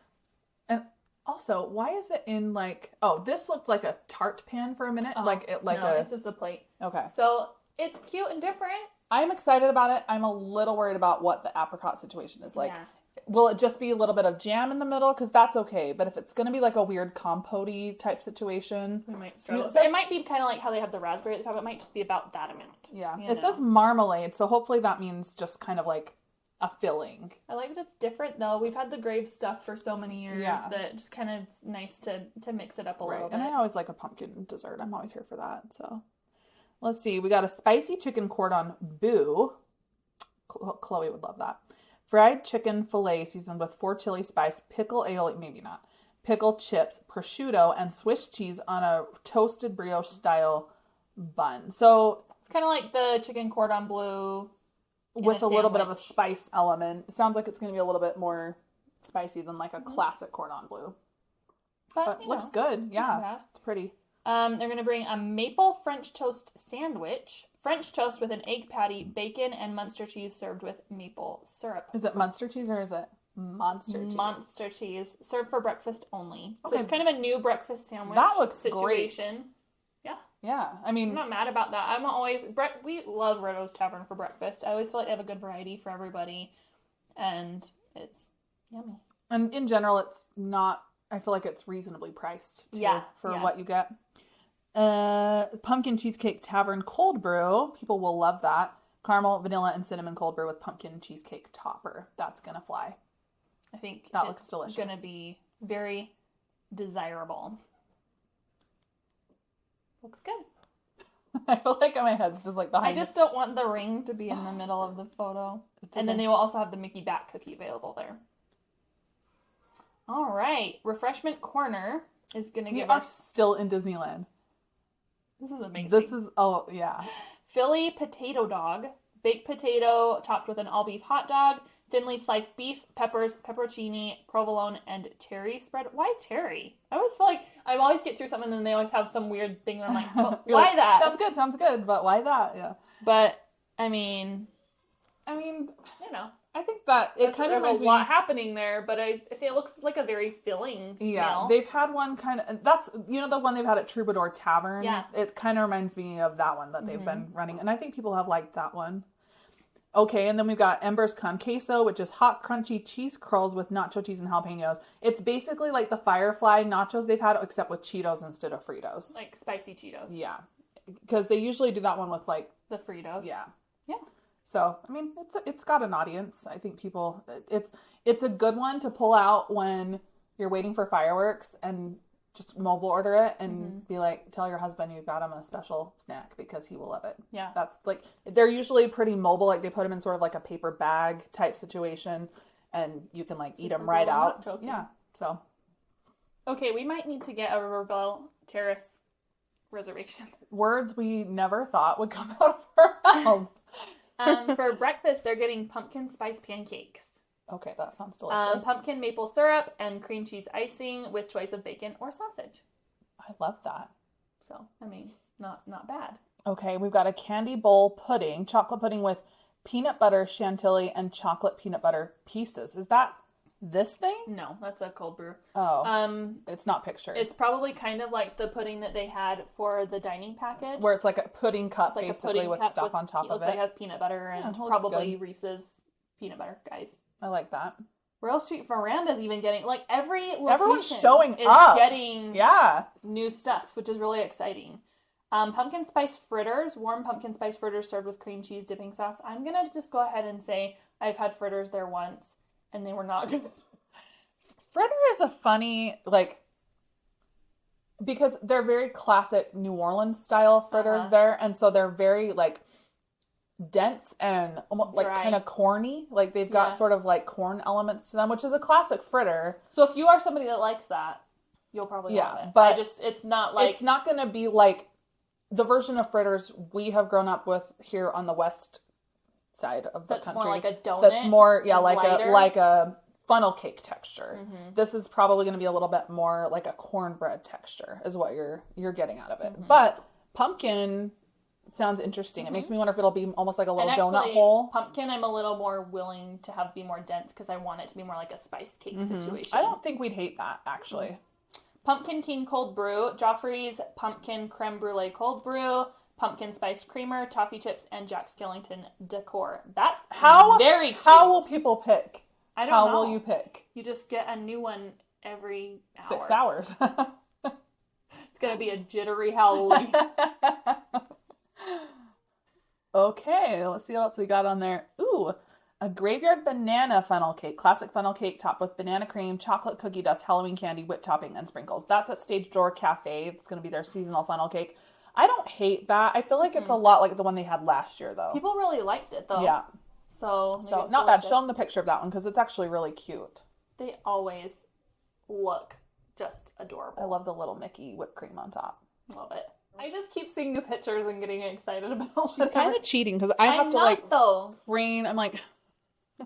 and also, why is it in like, oh, this looked like a tart pan for a minute. Oh, No, it's just a plate. okay. So it's cute and different. I'm excited about it. I'm a little worried about what the apricot situation is like. Yeah. Will it just be a little bit of jam in the middle? Because that's okay. But if it's going to be like a weird compote-y type situation. We might struggle. It says- It might be kind of like how they have the raspberry at the top. It might just be about that amount. Yeah. You It says know. marmalade. So hopefully that means just kind of like a filling. I like that it's different though. We've had the grave stuff for so many years Yeah. that it's kind of nice to mix it up a little bit. And I always like a pumpkin dessert. I'm always here for that. So let's see. We got a spicy chicken cordon bleu. Chloe would love that. Fried chicken fillet seasoned with 4 chili spice, pickle aioli, maybe not, pickle chips, prosciutto, and Swiss cheese on a toasted brioche style bun. So It's kind of like the chicken cordon bleu with a little bit of a sandwich. spice element. It sounds like it's going to be a little bit more spicy than like a classic cordon bleu. But you looks know, good. not Yeah. bad. It's pretty. They're going to bring a maple French toast sandwich, French toast with an egg patty, bacon, and Munster cheese served with maple syrup. Is it Munster cheese or is it monster cheese? Monster cheese, served for breakfast only. So Okay. it's kind of a new breakfast sandwich That looks great. situation. Yeah. I I'm mean, not mad about that. We love Red Rose Tavern for breakfast. I always feel like they have a good variety for everybody, and it's yummy. and in general, it's not, I feel like it's reasonably priced too, for Yeah. what you get. Pumpkin cheesecake tavern cold brew. People will love that. Caramel, vanilla, and cinnamon cold brew with pumpkin cheesecake topper. That's gonna fly. I think That it's looks delicious. going to be very desirable. Looks good. I feel like my head's just like I behind. just don't want the ring to be in the middle of the photo. And then they will also have the Mickey Bat cookie available there. All right. Refreshment Corner is going to we give are us... still in Disneyland. This is amazing. This is, oh yeah. Philly potato dog. Baked potato topped with an all-beef hot dog. Thinly sliced beef, peppers, pepperoni, provolone, and terry spread. Why terry? I always feel like I always get through something and then they always have some weird thing where I'm like, well, You're why like, that? Sounds good, but why that? Yeah. But, I mean, you know. I think that it kind of there's reminds a me. lot happening there, but I think it looks like a very filling Yeah, meal. they've had one kind of, that's, the one they've had at Troubadour Tavern. Yeah. It kind of reminds me of that one that they've Mhm. been running. And I think people have liked that one. Okay, and then we've got Embers con queso, which is hot, crunchy cheese curls with nacho cheese and jalapenos. It's basically like the Firefly nachos they've had, except with Cheetos instead of Fritos. Like spicy Cheetos. Yeah, because they usually do that one with like, The Fritos. yeah. Yeah. So, I mean, it's got an audience. I think people, it's a good one to pull out when you're waiting for fireworks and just mobile order it and be like, tell your husband you got him a special snack because he will love it. Yeah. That's like, they're usually pretty mobile. Like they put them in sort of like a paper bag type situation and you can like eat Just them a right little out. hot Yeah. So Okay, we might need to get a Riverbell Terrace reservation. words we never thought would come out of our mouth. For breakfast, they're getting pumpkin spice pancakes. Okay, that sounds delicious. Pumpkin maple syrup and cream cheese icing with choice of bacon or sausage. I love that. So, I mean, not bad. Okay, we've got a candy bowl pudding, chocolate pudding with peanut butter chantilly and chocolate peanut butter pieces. Is that This thing? No, that's a cold brew. Oh. It's not pictured. It's probably kind of like the pudding that they had for the dining package. Where it's like a pudding cup, It's like basically, a pudding with cup stuff on top of Like it. it has peanut butter and looks probably good. Reese's peanut butter, guys. I like that. Royal Street Veranda's even getting, like, every location Everyone's showing is up. getting Yeah. new stuff, which is really exciting. Pumpkin spice fritters, warm pumpkin spice fritters served with cream cheese dipping sauce. I'm going to just go ahead and say I've had fritters there once, and they were not good. Fritter is a funny, like, because they're very classic New Orleans style fritters there, and so they're very, like, dense and almost like Dry. kind of corny. Like, they've got sort of like corn elements to them, which is a classic fritter. So if you are somebody that likes that, you'll probably love it. But it's not like... It's not going to be like the version of fritters we have grown up with here on the west side of the that's country. more like a donut. That's more, lighter. like a funnel cake texture. Mm-hmm. This is probably going to be a little bit more like a cornbread texture is what you're getting out of it. Mm-hmm. But pumpkin sounds interesting. It makes me wonder if it'll be almost like a little donut hole. Pumpkin, I'm a little more willing to have be more dense because I want it to be more like a spice cake situation. I don't think we'd hate that, actually. Pumpkin King Cold Brew, Joffrey's Pumpkin Creme Brulee Cold Brew, Pumpkin Spiced Creamer, Toffee Chips, and Jack Skellington Decor. That's very cute. How will people pick? I don't know. How will you pick? You just get a new one every hour. 6 hours. It's going to be a jittery Halloween. Okay, let's see what else we got on there. Ooh, a graveyard banana funnel cake. Classic funnel cake topped with banana cream, chocolate cookie dust, Halloween candy, whipped topping, and sprinkles. That's at Stage Door Cafe. It's going to be their seasonal funnel cake. I don't hate that. I feel like it's a lot like the one they had last year, though. People really liked it, though. Yeah. So not bad. Show them the picture of that one because it's actually really cute. They always look just adorable. I love the little Mickey whipped cream on top. Love it. I just keep seeing the pictures and getting excited about She's whatever. kind of cheating because I have to frame. I'm like, do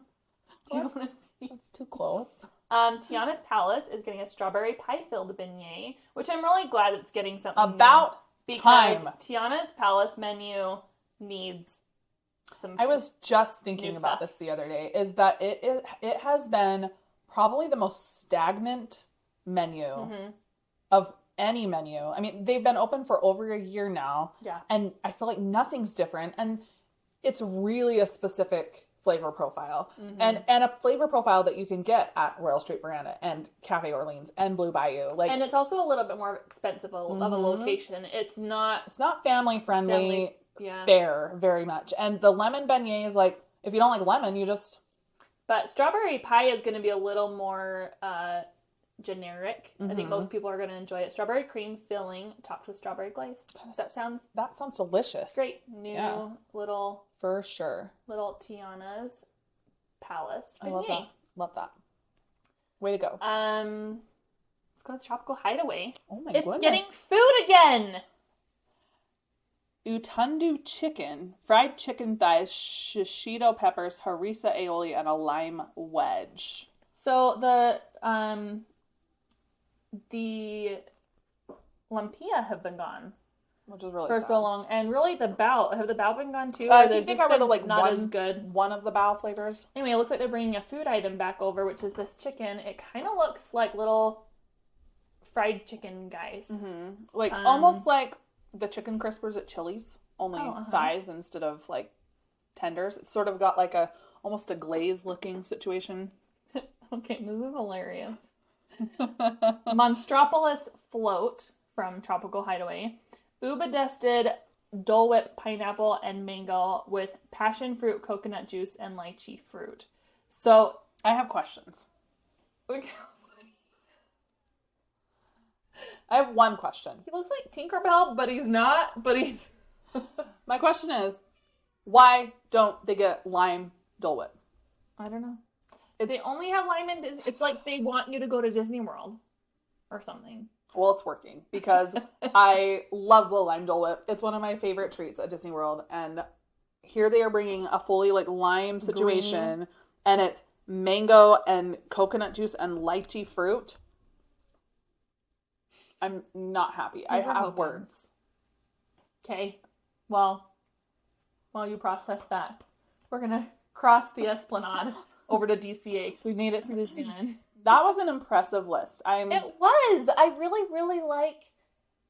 you want to see? That's too close. Tiana's Palace is getting a strawberry pie filled beignet, which I'm really glad it's getting something About new because time. Tiana's Palace menu needs some. I was just thinking new about stuff. this the other day. Is that it has been probably the most stagnant menu of any menu. I mean, they've been open for over a year now. Yeah. And I feel like nothing's different. And it's really a specific flavor profile. And a flavor profile that you can get at Royal Street Veranda and Cafe Orleans and Blue Bayou. Like, and it's also a little bit more expensive of a location. It's not family friendly. Yeah. Fair, very much. And the lemon beignet is like, if you don't like lemon, you just... But strawberry pie is going to be a little more generic. I think most people are going to enjoy it. Strawberry cream filling topped with strawberry glaze. That sounds delicious. great. New little... For sure. Little Tiana's Palace. I love that. Love that. Way to go. Let's go to Tropical Hideaway. Oh my It's goodness. getting food again! Utundu chicken, fried chicken thighs, shishito peppers, harissa aioli, and a lime wedge. So the lumpia have been gone Which is really for sad. so long, and really the bao have the bao been gone too? I Or think they've they just got rid of been like not as good. one of the bao flavors. Anyway, it looks like they're bringing a food item back over, which is this chicken. It kind of looks like little fried chicken guys. Like almost like the chicken crispers at Chili's, only thighs instead of like tenders. It's sort of got like almost a glaze looking situation. Okay, this is hilarious. Monstropolis float from Tropical Hideaway. Uba dusted Dole Whip pineapple and mango with passion fruit, coconut juice, and lychee fruit. So I have questions. I have one question. he looks like Tinkerbell, but he's not. But he's. My question is, why don't they get lime Dole Whip? I don't know. They only have lime in Disney. It's like they want you to go to Disney World or something. Well, it's working because I love the lime Dole Whip. It's one of my favorite treats at Disney World. And here they are bringing a fully like lime situation. And it's mango and coconut juice and lychee fruit. I'm not happy. I have words. Okay. Well, while you process that, we're going to cross the Esplanade. over to DCA because we made it through Disneyland. That was an impressive list. It was. I really, really like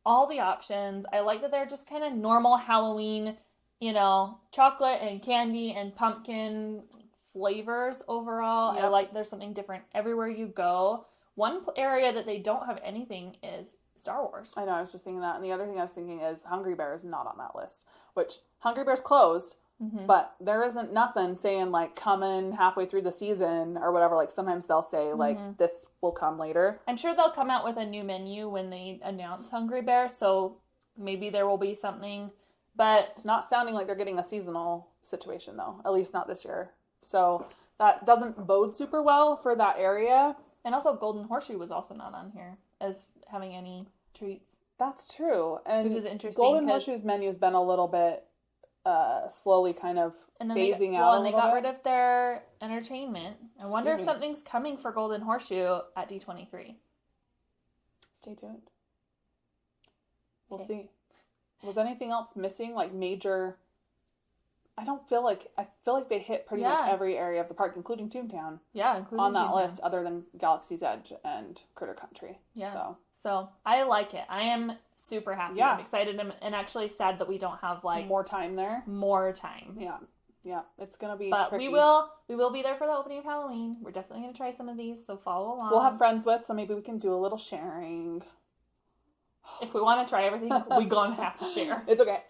all the options. I like that they're just kind of normal Halloween, chocolate and candy and pumpkin flavors overall. Yep. I like there's something different everywhere you go. One area that they don't have anything is Star Wars. I know, I was just thinking that. And the other thing I was thinking is Hungry Bear is not on that list, which Hungry Bear's closed, but there isn't nothing saying like coming halfway through the season or whatever. Like sometimes they'll say like this will come later. I'm sure they'll come out with a new menu when they announce Hungry Bear, so maybe there will be something, but It's not sounding like they're getting a seasonal situation though, at least not this year. So that doesn't bode super well for that area. and also Golden Horseshoe was also not on here as having any treat. That's true. And Which is interesting, Golden 'cause- Horseshoe's menu has been a little bit slowly kind of And then phasing they, out. and they got rid of their entertainment. I wonder if Excuse me. something's coming for Golden Horseshoe at D23. Stay tuned. We'll Okay. see. Was anything else missing? Like major? I feel like they hit pretty much Yeah. every area of the park, including Toontown, Yeah, including on that Toontown. list, other than Galaxy's Edge and Critter Country. Yeah. So I like it. I am super happy. Yeah. I'm excited and actually sad that we don't have like more time there. more time. Yeah, it's gonna be. But tricky. we will be there for the opening of Halloween. We're definitely gonna try some of these, so follow along. We'll have friends with, so maybe we can do a little sharing. If we want to try everything, we're gonna have to share. It's okay.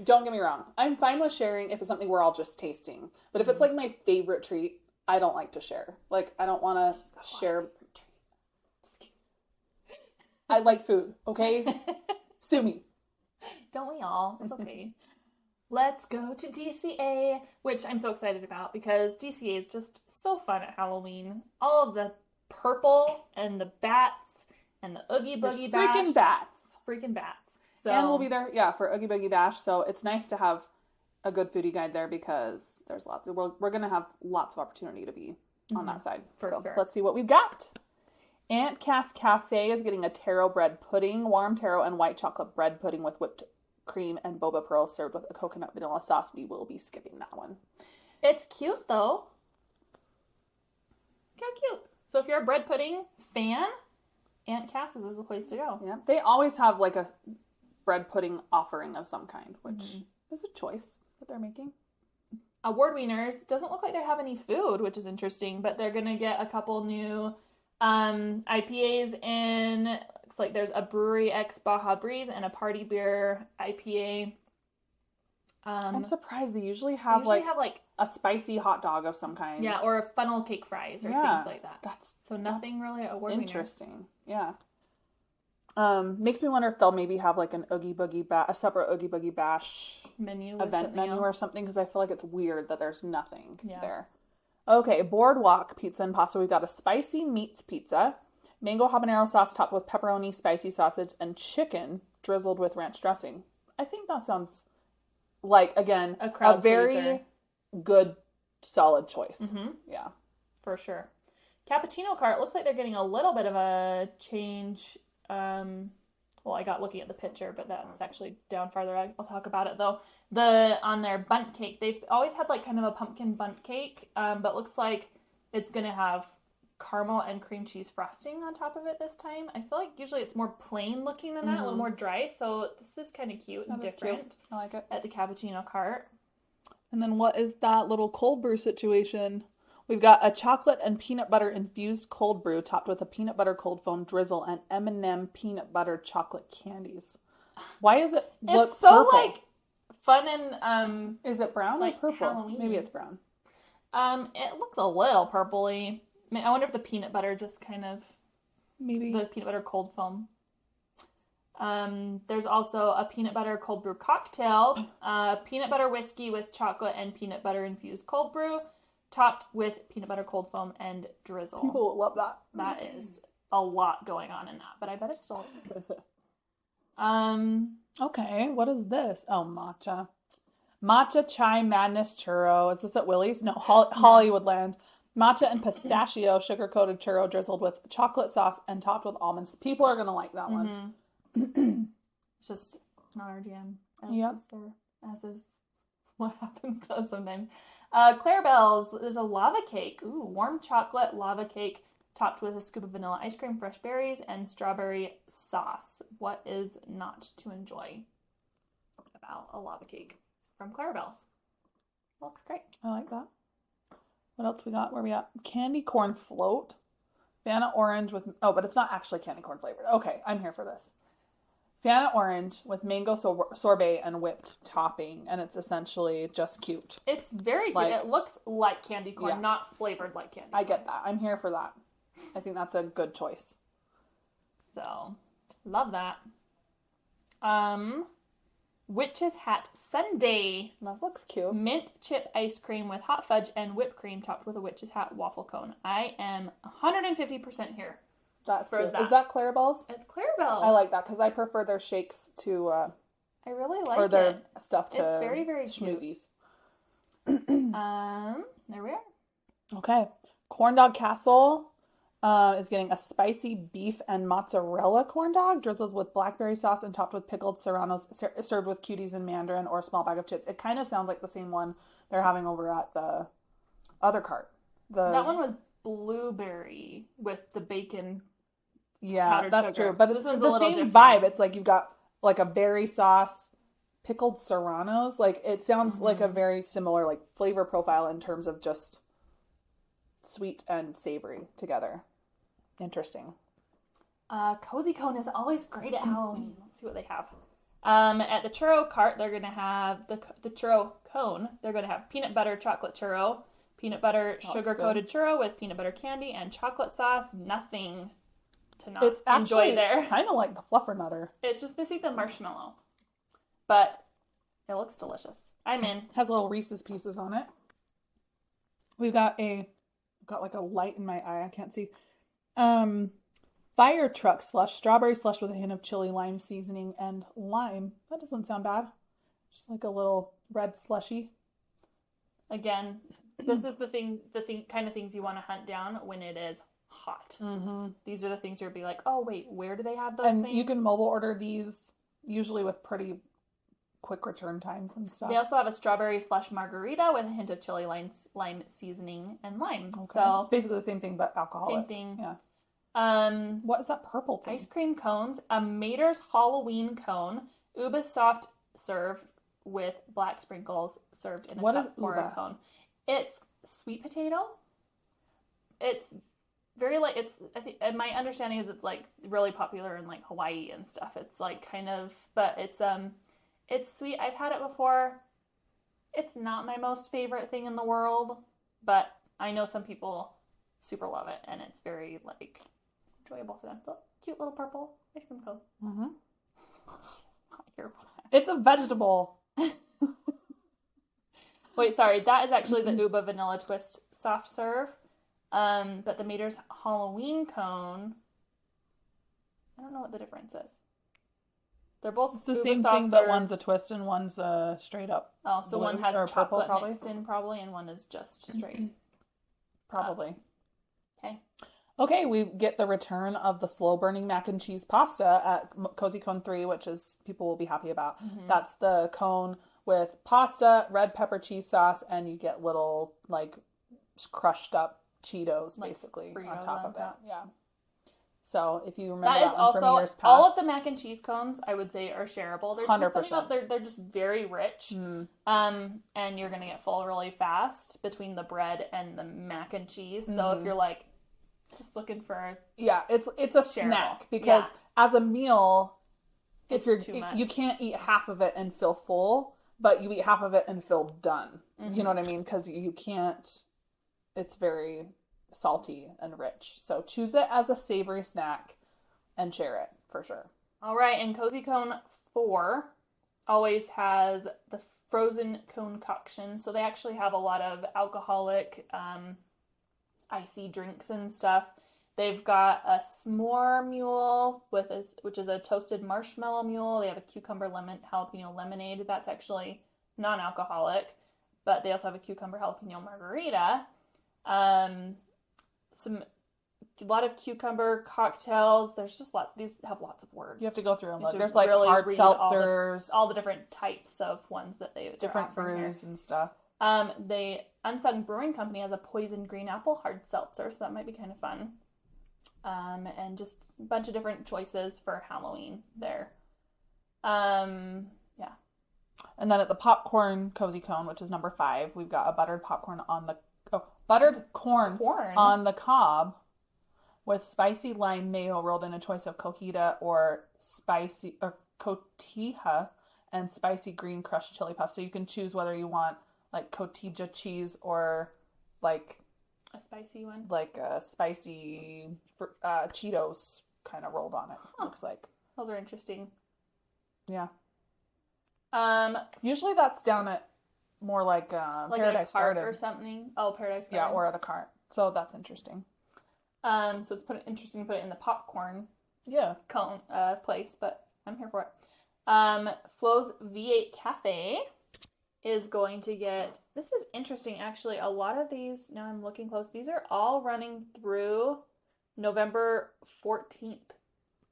Don't get me wrong. I'm fine with sharing if it's something we're all just tasting. But if it's like my favorite treat, I don't like to share. Like I don't want to share. I like food. Okay, sue me. Don't we all? It's okay. Let's go to DCA, which I'm so excited about because DCA is just so fun at Halloween. All of the purple and the bats and the Oogie There's Boogie Bash. freaking bats. Freaking bats. So, And we'll be there, for Oogie Boogie Bash. So it's nice to have a good foodie guide there because there's lots. We're gonna have lots of opportunity to be on that side. For So sure. let's see what we've got. Aunt Cass Cafe is getting a taro bread pudding, warm taro and white chocolate bread pudding with whipped cream and boba pearls served with a coconut vanilla sauce. We will be skipping that one. It's cute though. Kind of cute. So if you're a bread pudding fan, Aunt Cass's is the place to go. Yeah, they always have like a bread pudding offering of some kind, which is a choice that they're making. Award winners doesn't look like they have any food, which is interesting, but they're gonna get a couple new IPAs in. Looks like there's a Brewery X Baja Breeze and a Party Beer IPA. I'm surprised they usually They have usually like have like a spicy hot dog of some kind. yeah, or funnel cake fries or Yeah. things like that. That's So nothing really award winners. interesting. Yeah. Makes me wonder if they'll maybe have like an Oogie Boogie a separate Oogie Boogie Bash Menu with event something menu else. or something, because I feel like it's weird that there's nothing Yeah. there. Okay, Boardwalk Pizza and Pasta. We've got a spicy meats pizza, mango habanero sauce topped with pepperoni, spicy sausage, and chicken drizzled with ranch dressing. I think that sounds like, again, A crowd very pleaser. good, solid choice. Mhm. Yeah. For sure. Cappuccino cart looks like they're getting a little bit of a change. Well, I got looking at the picture, but that's actually down farther. I'll talk about it though. On their bundt cake, they've always had like kind of a pumpkin bundt cake, but looks like it's gonna have caramel and cream cheese frosting on top of it this time. I feel like usually it's more plain looking than that, a little more dry. So this is kind of cute and That is different cute. I like it. at the cappuccino cart. And then what is that little cold brew situation? We've got a chocolate and peanut butter infused cold brew topped with a peanut butter cold foam drizzle and M&M peanut butter chocolate candies. Why is it look It's so purple? like fun and Is it brown like or purple? Halloween. Maybe it's brown. it looks a little purpley. I wonder if the peanut butter just kind of Maybe. the peanut butter cold foam. There's also a peanut butter cold brew cocktail, peanut butter whiskey with chocolate and peanut butter infused cold brew, topped with peanut butter cold foam and drizzle. People will love that. That is a lot going on in that, but I bet it's still. Okay, what is this? Oh, matcha. Matcha chai madness churro. Is this at Willie's? No, Hollywoodland. Matcha and pistachio sugar-coated churro drizzled with chocolate sauce and topped with almonds. People are going to like that one. It's just not our jam. Yep. As is what happens to us sometimes. Clarabelle's, there's a lava cake. Ooh, warm chocolate lava cake topped with a scoop of vanilla ice cream, fresh berries, and strawberry sauce. What is not to enjoy about a lava cake from Clarabelle's? Looks great. I like that. What else we got? Where we at? Candy corn float. Fanta orange with, oh, but it's not actually candy corn flavored. Okay, I'm here for this. Fanta orange with mango sorbet and whipped topping, and it's essentially just cute. It's very cute. Like, it looks like candy corn, yeah. not flavored like candy I corn. get that. I'm here for that. I think that's a good choice. So, love that. Witch's Hat Sundae. That looks cute. Mint chip ice cream with hot fudge and whipped cream topped with a Witch's Hat waffle cone. I am 150% here. That's for cute. that. Is that Clarabelle's? It's Clarabelle. I like that because I prefer their shakes to, I really like or their it. stuff to It's very, very cute. schmoozies. There we are. Okay. Corn Dog Castle is getting a spicy beef and mozzarella corn dog drizzled with blackberry sauce and topped with pickled serranos, served with cuties and mandarin or a small bag of chips. It kind of sounds like the same one they're having over at the other cart. That one was blueberry with the bacon. Yeah, powdered that's sugar. true. But This it's one's a the little same different. vibe. It's like you've got like a berry sauce, pickled serranos. Like it sounds like a very similar like flavor profile in terms of just sweet and savory together. Interesting. Cozy Cone is always great at Halloween. Let's see what they have. At the churro cart, they're going to have the churro cone. They're going to have peanut butter chocolate churro, peanut butter sugar-coated churro with peanut butter candy and chocolate sauce. Nothing to not It's actually enjoy there. kind of like the Fluffernutter. It's just missing the marshmallow. But it looks delicious. I'm in. Has little Reese's Pieces on it. We've got like a light in my eye. I can't see. Fire truck slush, strawberry slush with a hint of chili, lime seasoning, and lime. That doesn't sound bad. Just like a little red slushy. Again, this is the kind of things you want to hunt down when it is hot. Mm-hmm. These are the things you'll be like, oh wait, where do they have those And things? you can mobile order these usually with pretty quick return times and stuff. They also have a strawberry slush margarita with a hint of chili, lime seasoning, and lime. Okay. So It's basically the same thing but alcoholic. same thing. Yeah. Um, What is that purple thing? ice cream cones, a Mater's Halloween cone, Uba soft serve with black sprinkles served in a What cup is or a Uba? cone. It's sweet potato. It's very like I think my understanding is it's like really popular in like Hawaii and stuff. It's like kind of, but it's sweet. I've had it before. It's not my most favorite thing in the world, but I know some people super love it, and it's very like enjoyable for them. Look, cute little purple ice cream cone. Mm-hmm. Here. It's a vegetable. Wait, sorry, that is actually the Uba vanilla twist soft serve. But the Mater's Halloween cone, I don't know what the difference is. They're both It's the Uba same soft thing, but serve. one's a twist and one's a straight up. Oh, so blue one has or purple, chocolate probably? mixed in probably, and one is just straight. Probably. Okay. Okay, we get the return of the slow burning mac and cheese pasta at Cozy Cone 3, which is people will be happy about. Mhm. That's the cone with pasta, red pepper cheese sauce, and you get little like crushed up Cheetos Like basically on Fritos top on of top. it. Yeah. So if you remember That is one from also years past, all of the mac and cheese cones. I would say are shareable. There's 100%. they're just very rich. Mm. And you're gonna get full really fast between the bread and the mac and cheese. So Mhm. if you're like just looking for Yeah, it's a Shareable. snack because as a meal, It's if too you're much. you can't eat half of it and feel full, but you eat half of it and feel done. Mhm. You know what I mean? Because you can't. It's very salty and rich. So choose it as a savory snack and share it for sure. All right, and Cozy Cone 4 always has the frozen concoction. So they actually have a lot of alcoholic, icy drinks and stuff. They've got a s'more mule which is a toasted marshmallow mule. They have a cucumber jalapeno lemonade. That's actually non-alcoholic, but they also have a cucumber jalapeno margarita. Some a lot of cucumber cocktails. There's just these have lots of words. You have to go through and You have look. to There's like really hard read seltzers, all the different types of ones that they're different offering here. brews and stuff. The Unsung Brewing Company has a poison green apple hard seltzer, so that might be kind of fun. And just a bunch of different choices for Halloween there. Yeah. And then at the popcorn cozy cone, which is number 5, we've got a buttered popcorn on the buttered corn on the cob with spicy lime mayo rolled in a choice of cotija or cotija and spicy green crushed chili puffs. So you can choose whether you want like cotija cheese or like a spicy one, like a spicy Cheetos kind of rolled on it. Looks like those are interesting. Yeah. Usually that's down at more like Paradise Garden or something. Oh, Paradise Garden. Yeah, or at a cart. So that's interesting. So it's interesting to put it in the popcorn cone place, but I'm here for it. Flo's V8 Cafe is going to get, this is interesting actually, a lot of these, now I'm looking close, these are all running through November 14th.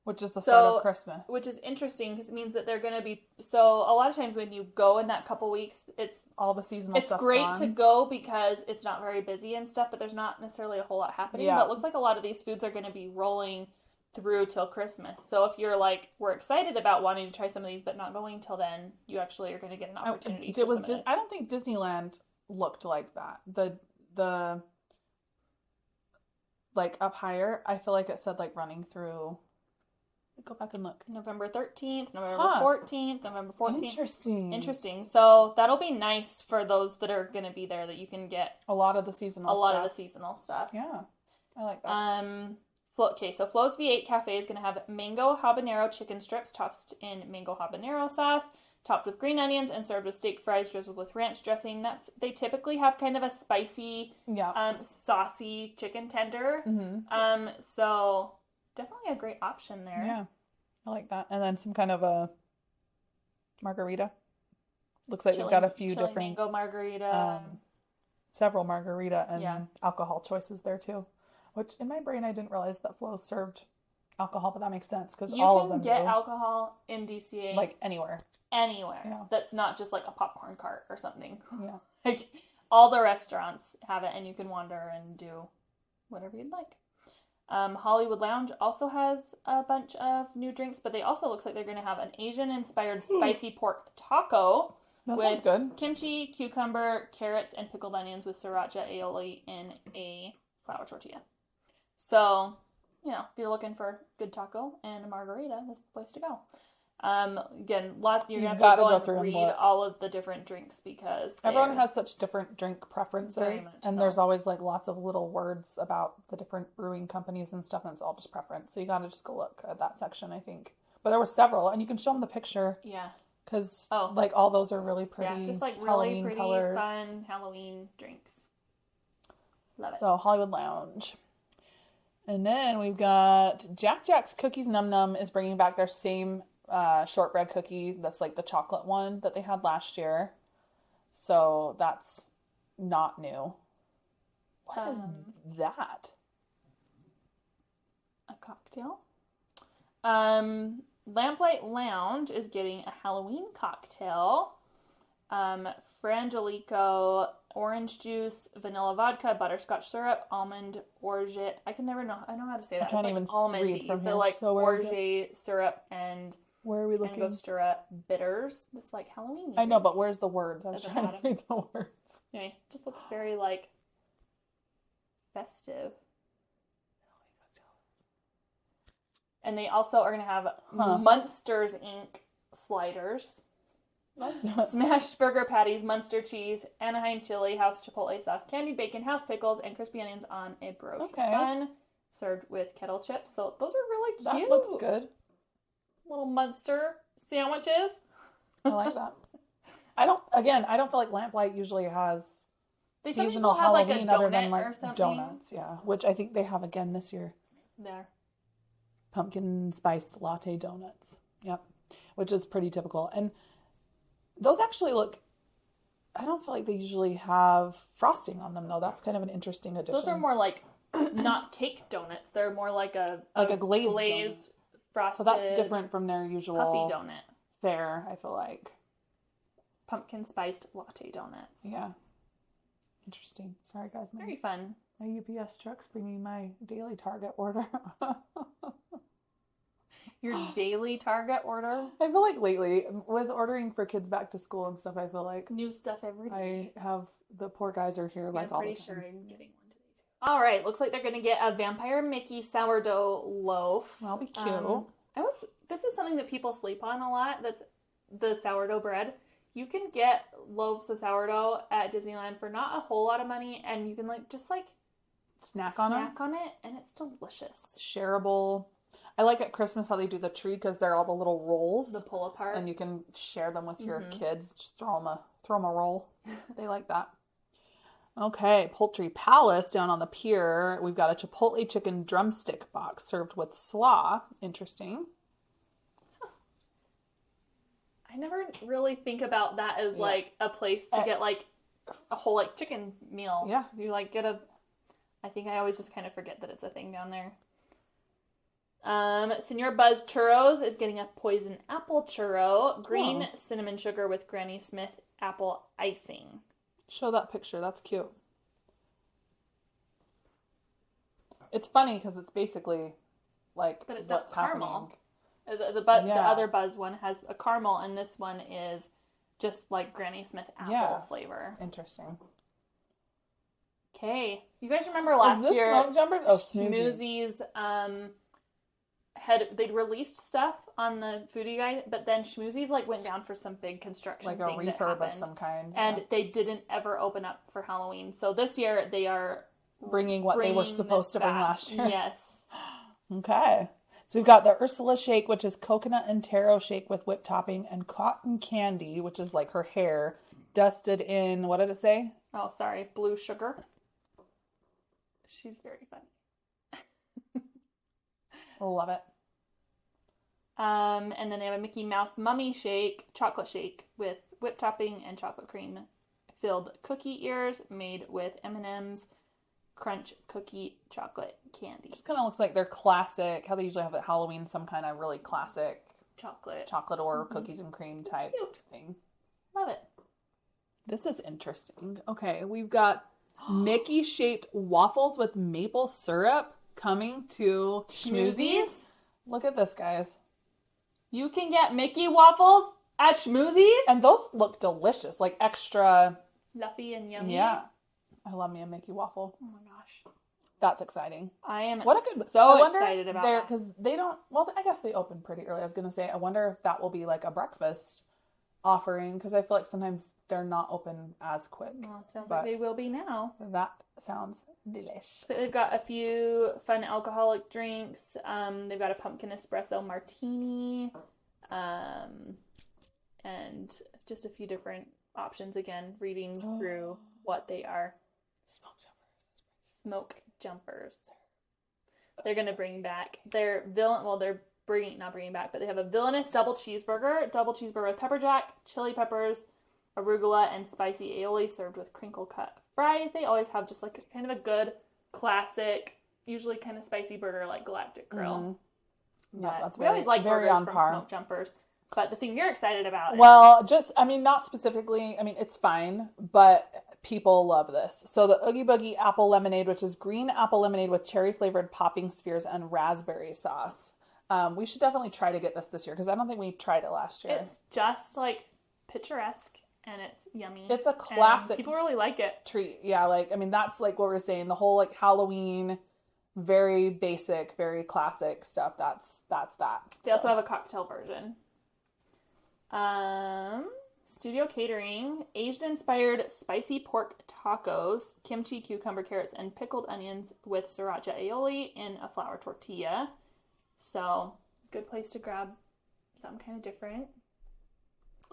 Which is the start of Christmas. Which is interesting because it means that they're going to be, so a lot of times when you go in that couple weeks, it's all the seasonal stuff. It's great to go because it's not very busy and stuff, but there's not necessarily a whole lot happening. Yeah. But it looks like a lot of these foods are going to be rolling through till Christmas. So if you're like, we're excited about wanting to try some of these, but not going till then, you actually are going to get an opportunity. I don't think Disneyland looked like that. The like up higher, I feel like it said like running through. Go back and look. November 13th, November 14th, November 14th. Interesting. So that'll be nice for those that are going to be there that you can get a lot of the seasonal stuff. Yeah. I like that. Okay, so Flo's V8 Cafe is going to have mango habanero chicken strips tossed in mango habanero sauce, topped with green onions and served with steak fries drizzled with ranch dressing. They typically have kind of a spicy, saucy chicken tender. Mm-hmm. So definitely a great option there. Yeah, I like that. And then some kind of a margarita. Looks like we've got a few different mango margarita, several margarita and alcohol choices there too. Which in my brain I didn't realize that Flo served alcohol, but that makes sense because all of them you can get alcohol in DCA like anywhere. Yeah. That's not just like a popcorn cart or something. Yeah, like all the restaurants have it, and you can wander and do whatever you'd like. Hollywood Lounge also has a bunch of new drinks, but they also looks like they're going to have an Asian-inspired spicy pork taco with good. Kimchi, cucumber, carrots, and pickled onions with sriracha aioli in a flour tortilla. So, if you're looking for good taco and a margarita, this is the place to go. Again, you're going to have to go through and read all of the different drinks because everyone has such different drink preferences, and there's always like lots of little words about the different brewing companies and stuff, and it's all just preference. So you got to just go look at that section, I think. But there were several, and you can show them the picture. Yeah. Because like all those are really pretty. Yeah, just like really Halloween pretty, colors. Fun Halloween drinks. Love it. So Hollywood Lounge. And then we've got Jack Jack's Cookies Num Num is bringing back their same shortbread cookie. That's like the chocolate one that they had last year. So that's not new. What is that? A cocktail? Lamplight Lounge is getting a Halloween cocktail. Frangelico, orange juice, vanilla vodka, butterscotch syrup, almond orgeat. I know how to say that. I can't even read from here. Like so orgeat syrup and where are we looking? Angostura bitters. This like Halloween. I know, but where's the words? I was trying to read the words. Anyway, it just looks very like festive. And they also are going to have Munsters Inc. sliders. Smashed burger patties, Munster cheese, Anaheim chili, house chipotle sauce, candied bacon, house pickles, and crispy onions on a brioche bun, served with kettle chips. So those are really cute. That looks good. Little Munster sandwiches. I like that. I don't feel like Lamplight usually has seasonal Halloween like other than like donuts. Yeah, which I think they have again this year. There. Pumpkin spiced latte donuts. Yep. Which is pretty typical. And those actually look, I don't feel like they usually have frosting on them though. That's kind of an interesting addition. Those are more like not cake donuts. They're more like a glazed glazed frosted. So that's different from their usual puffy donut. fare, I feel like. Pumpkin spiced latte donuts. Yeah. Interesting. Sorry, guys. Very fun. My UPS truck's bringing my daily Target order. Your daily Target order? I feel like lately, with ordering for kids back to school and stuff, I feel like New stuff every day. I have the poor guys are here like I'm all the pretty time. sure I'm getting one today too. All right, looks like they're gonna get a Vampire Mickey sourdough loaf. That'll be cute. This is something that people sleep on a lot. That's the sourdough bread. You can get loaves of sourdough at Disneyland for not a whole lot of money, and you can snack on it, and it's delicious. Shareable. I like at Christmas how they do the tree because they're all the little rolls. The pull apart. And you can share them with your kids. Just throw them a roll. They like that. Okay, Poultry Palace down on the pier. We've got a Chipotle chicken drumstick box served with slaw. Interesting. I never really think about that as like a place to get like a whole like chicken meal. Yeah. You like get I think I always just kind of forget that it's a thing down there. Senor Buzz Churros is getting a poison apple churro, green cinnamon sugar with Granny Smith apple icing. Show that picture. That's cute. It's funny because it's basically like but it's what's caramel. happening. The other Buzz one has a caramel, and this one is just like Granny Smith apple flavor. Interesting. Okay, you guys remember last year? Smoke jumper? Oh, Schmoozies. They'd released stuff on the foodie guide, but then Schmoozies like went down for some big construction like a refurb of some kind, and they didn't ever open up for Halloween. So this year they are bringing what they were supposed to bring last year. Yes. Okay. So we've got the Ursula shake, which is coconut and taro shake with whipped topping, and cotton candy, which is like her hair, dusted in, what did it say? Oh, sorry, blue sugar. She's very funny. Love it. And then they have a Mickey Mouse Mummy shake, chocolate shake with whipped topping and chocolate cream filled cookie ears made with M&M's crunch cookie chocolate candy. Just kind of looks like they're classic, how they usually have at Halloween, some kind of really classic chocolate or cookies and cream type thing. Love it. This is interesting. Okay, we've got Mickey shaped waffles with maple syrup coming to Schmoozies. Look at this, guys. You can get Mickey waffles at Schmoozies? And those look delicious, like extra fluffy and yummy. Yeah. I love me a Mickey waffle. Oh my gosh. That's exciting. I am so excited about that. Because they don't, well, I guess they open pretty early. I was going to say, I wonder if that will be like a breakfast offering, because I feel like sometimes they're not open as quick. Well, it sounds like they will be now. That sounds delish. So they've got a few fun alcoholic drinks. They've got a pumpkin espresso martini, and just a few different options. Again, reading through what they are. Smoke jumpers. They're gonna bring back their villain. Well, they're not bringing back, but they have a villainous double cheeseburger with pepper jack, chili peppers, arugula, and spicy aioli served with crinkle cut fries. They always have just like kind of a good classic, usually kind of spicy burger like Galactic Grill. Yeah, that's we always like very burgers on from par. Smoke Jumpers. But the thing you're excited about Well, not specifically, it's fine, but people love this. So the Oogie Boogie apple lemonade, which is green apple lemonade with cherry flavored popping spheres and raspberry sauce. We should definitely try to get this year because I don't think we tried it last year. It's just like picturesque and it's yummy. It's a classic. People really like it. Treat. Yeah, that's like what we're saying. The whole like Halloween, very basic, very classic stuff. That's that. They also have a cocktail version. Studio Catering, Asian-inspired spicy pork tacos, kimchi, cucumber, carrots, and pickled onions with sriracha aioli in a flour tortilla. So, good place to grab something kind of different.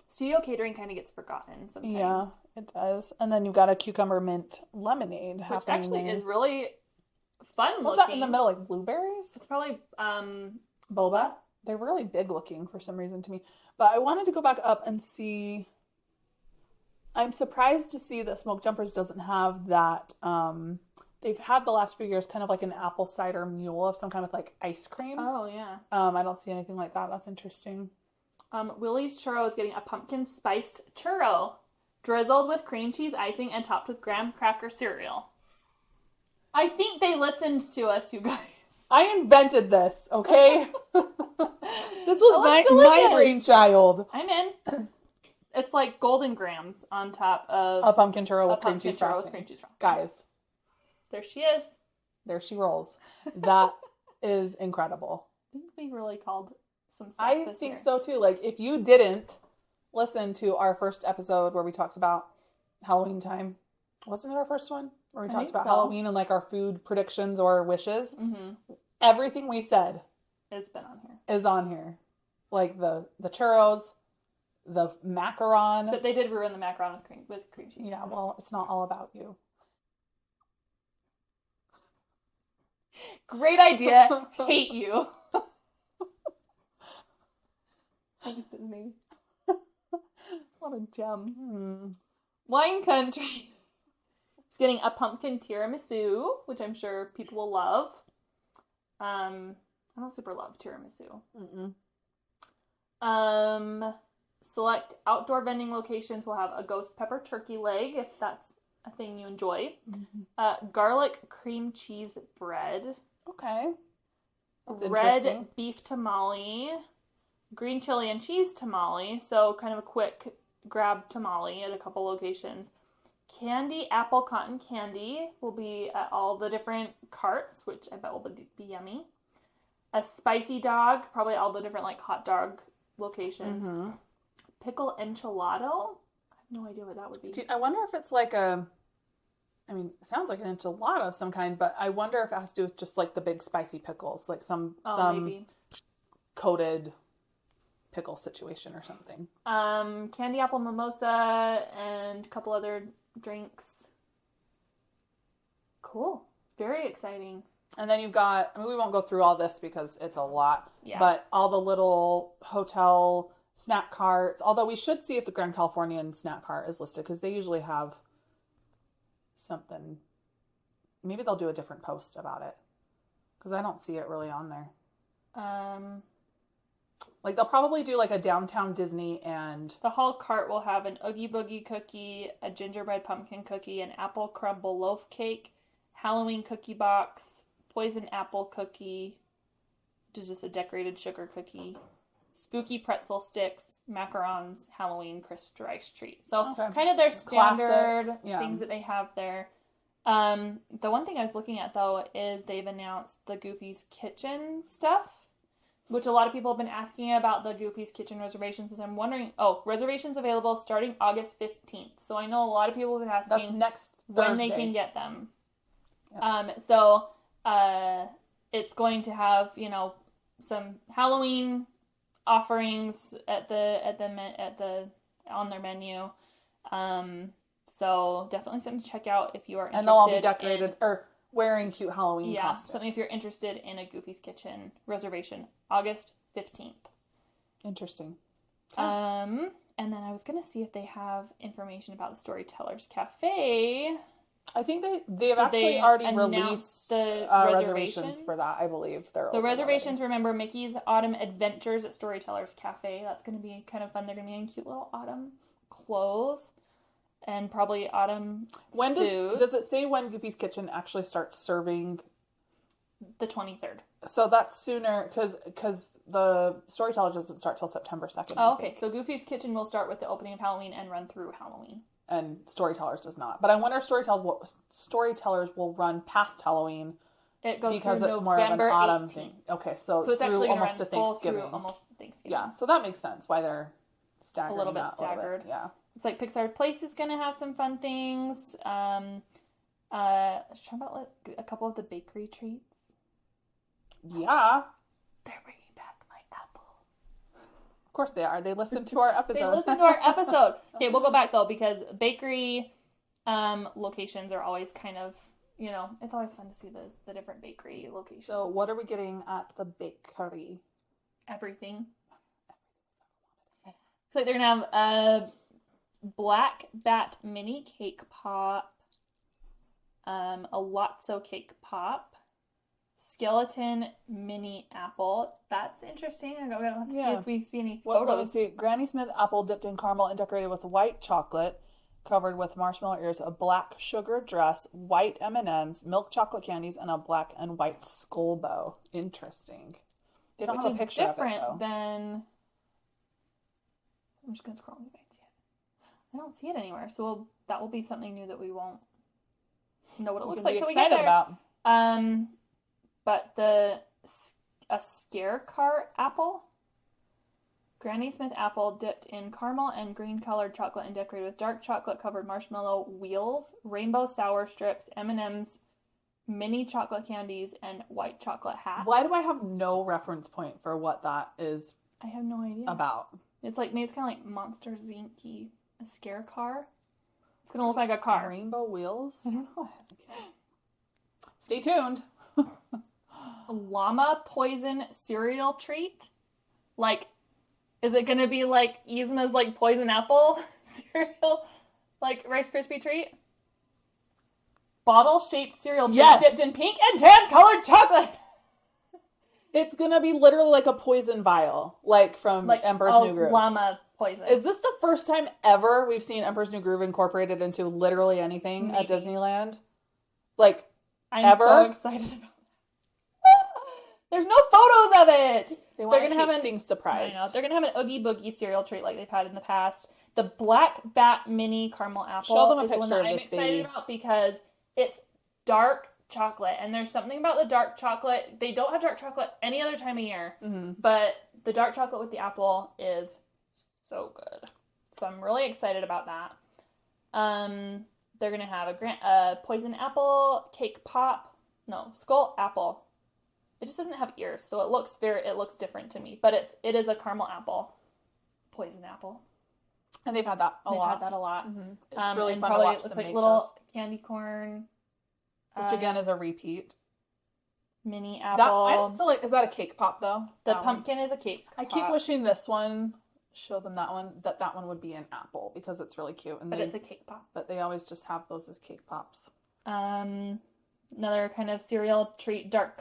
Studio Catering kind of gets forgotten sometimes. Yeah, it does. And then you've got a cucumber mint lemonade which actually is really fun looking. What's that in the middle, like blueberries? It's probably boba. They're really big looking for some reason to me. But I wanted to go back up and see. I'm surprised to see that Smoke Jumpers doesn't have that they've had the last few years kind of like an apple cider mule of some kind with like ice cream. Oh, yeah. I don't see anything like that. That's interesting. Willie's Churro is getting a pumpkin spiced churro, drizzled with cream cheese icing and topped with graham cracker cereal. I think they listened to us, you guys. I invented this, okay? This was my delicious. brainchild. I'm in. It's like golden grams on top of A pumpkin churro a with cream pumpkin cheese churro with frosting. cream cheese frosting. Guys, There she is. there she rolls. That is incredible. I think we really called some stuff I this think year. so too. Like, if you didn't listen to our first episode where we talked about Halloween time, wasn't it our first one? Where we I talked think about so. Halloween and like our food predictions or wishes. Mm-hmm. Everything we said It's been on here. is on here. Like the churros, the macaron. Except they did ruin the macaron with cream cheese. Yeah, well, it's not all about you. Great idea. Hate you. Thanks, Disney. What a gem. Wine Country is getting a pumpkin tiramisu, which I'm sure people will love. I don't super love tiramisu. Select outdoor vending locations will have a ghost pepper turkey leg, if that's a thing you enjoy. Garlic cream cheese bread. Okay. That's Red interesting. beef tamale. Green chili and cheese tamale. So kind of a quick grab tamale at a couple locations. Candy apple cotton candy will be at all the different carts, which I bet will be yummy. A spicy dog, probably all the different like hot dog locations. Pickle enchilado. I have no idea what that would be. I wonder if it's like it sounds like an enchilada of some kind, but I wonder if it has to do with just like the big spicy pickles, like some Maybe. coated pickle situation or something. Candy apple mimosa and a couple other drinks. Cool. Very exciting. And then you've got, we won't go through all this because it's a lot, Yeah. but all the little hotel snack carts, although we should see if the Grand Californian snack cart is listed because they usually have something. Maybe they'll do a different post about it because I don't see it really on there. Like they'll probably do like a downtown Disney and The Hall cart will have an Oogie Boogie cookie, a gingerbread pumpkin cookie, an apple crumble loaf cake, Halloween cookie box, poison apple cookie, which is just a decorated sugar cookie, spooky pretzel sticks, macarons, Halloween crisped rice treat. So Okay. kind of their standard Classic, yeah. things that they have there. The one thing I was looking at though is they've announced the Goofy's Kitchen stuff, which a lot of people have been asking about the Goofy's Kitchen reservations, because I'm wondering, reservations available starting August 15th. So I know a lot of people have been that's asking next when Thursday. they can get them. Yeah. It's going to have, some Halloween offerings on their menu. So definitely something to check out if you are interested. And they'll all be decorated or wearing cute Halloween costumes. Something if you're interested in a Goofy's Kitchen reservation, August 15th. Interesting. And then I was going to see if they have information about the Storytellers Cafe. I think they've Did actually they already announce released the reservations reservations? for that, I believe. They're The open reservations, already. remember, Mickey's Autumn Adventures at Storytellers Cafe. That's going to be kind of fun. They're going to be in cute little autumn clothes and probably autumn When foods. does it say when Goofy's Kitchen actually starts serving? The 23rd. So that's sooner because the Storytellers doesn't start till September 2nd. Oh, I okay. think. So Goofy's Kitchen will start with the opening of Halloween and run through Halloween. And Storytellers does not. But I wonder if Storytellers will run past Halloween It goes because through it's more of an November autumn 18th. thing. Okay, so So it's through actually going to almost run to full Thanksgiving. through almost Thanksgiving. Yeah, so that makes sense why they're staggering A little bit that staggered. Yeah. It's like Pixar Place is going to have some fun things. Let's talk about a couple of the bakery treats. Yeah. They're bringing back my apple. Of course they are. They listened to our episode. They listened to our episode. Okay, we'll go back though because bakery locations are always kind of, it's always fun to see the different bakery locations. So what are we getting at the bakery? Everything. So they're going to have a Black Bat mini cake pop. A Lotso cake pop. Skeleton mini apple. That's interesting. I'm going to see if we see any What photos. see? Granny Smith apple dipped in caramel and decorated with white chocolate, covered with marshmallow ears, a black sugar dress, white M&Ms, milk chocolate candies, and a black and white skull bow. Interesting. They don't Which have is a picture different of it, though. than... I'm just going to scroll and see it. I don't see it anywhere, so that will be something new that we won't know what it looks like till we get there. About. But a scare car apple, Granny Smith apple dipped in caramel and green colored chocolate and decorated with dark chocolate covered marshmallow wheels, rainbow sour strips, M&Ms, mini chocolate candies, and white chocolate hat. Why do I have no reference point for what that is I have no idea. about? It's like, maybe it's kind of like Monster Inc-y, a scare car. It's going to look like a car. Rainbow wheels? Okay. Stay tuned. Llama poison cereal treat. Like, is it going to be like Yzma's like poison apple cereal? Like Rice Krispie treat? Bottle-shaped cereal treat dipped in pink and tan colored chocolate. It's going to be literally like a poison vial, like from Emperor's New Groove. Llama poison. Is this the first time ever we've seen Emperor's New Groove incorporated into literally anything at Disneyland? Like, I'm ever? so excited about that. There's no photos of it. They're going to have things surprised. I know. They're going to have an Oogie Boogie cereal treat like they've had in the past. The Black Bat Mini Caramel Apple Show them a is the one picture that of I'm this excited baby. about because it's dark chocolate. And there's something about the dark chocolate. They don't have dark chocolate any other time of year. Mm-hmm. But the dark chocolate with the apple is so good. So I'm really excited about that. They're going to have a poison apple cake pop. No, skull apple. It just doesn't have ears, so it looks different to me. But it is a caramel apple, poison apple. And they've had that a lot. Mm-hmm. It's really and fun to probably watch with them like make little those. candy corn. Which again is a repeat. Mini I apple. feel like, is that a cake pop though? The That pumpkin is a cake one? I keep wishing this one, show them that one would be an apple because it's really cute. And but it's a cake pop. But they always just have those as cake pops. Another kind of cereal treat, dark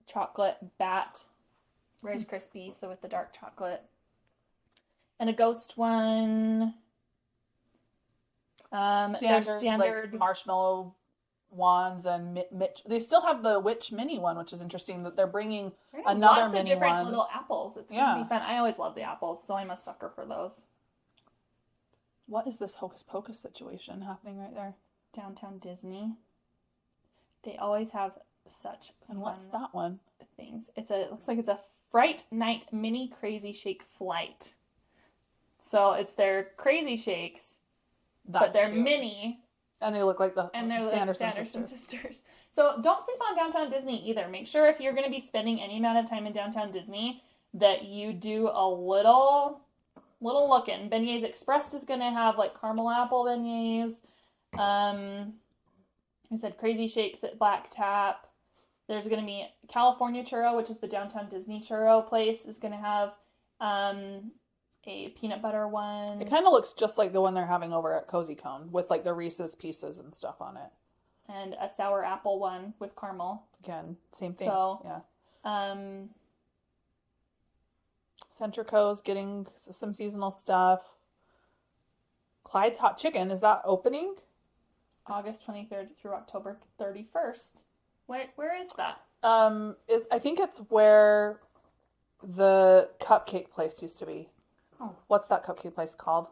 chocolate bat. Rice Krispie, so with the dark chocolate. And a ghost one. There's standard like marshmallow wands and they still have the witch mini one, which is interesting that they're bringing another lots mini of different one. little apples. It's gonna be fun. I always love the apples, so I'm a sucker for those. What is this hocus pocus situation happening right there? Downtown Disney. They always have such And fun what's that one? things. It looks like it's a Fright Night mini crazy shake flight. So it's their crazy shakes, but they're cute. mini. And they look like the Sanderson sisters. So don't sleep on Downtown Disney either. Make sure if you're going to be spending any amount of time in Downtown Disney that you do a little looking. Beignets Express is going to have like caramel apple beignets. I said crazy shakes at Black Tap. There's going to be California Churro, which is the Downtown Disney churro place, is going to have a peanut butter one. It kind of looks just like the one they're having over at Cozy Cone with like the Reese's Pieces and stuff on it. And a sour apple one with caramel. Again, same thing. So, yeah. Centrico's getting some seasonal stuff. Clyde's Hot Chicken, is that opening? August 23rd through October 31st. Where is that? I think it's where the cupcake place used to be. Oh. What's that cupcake place called?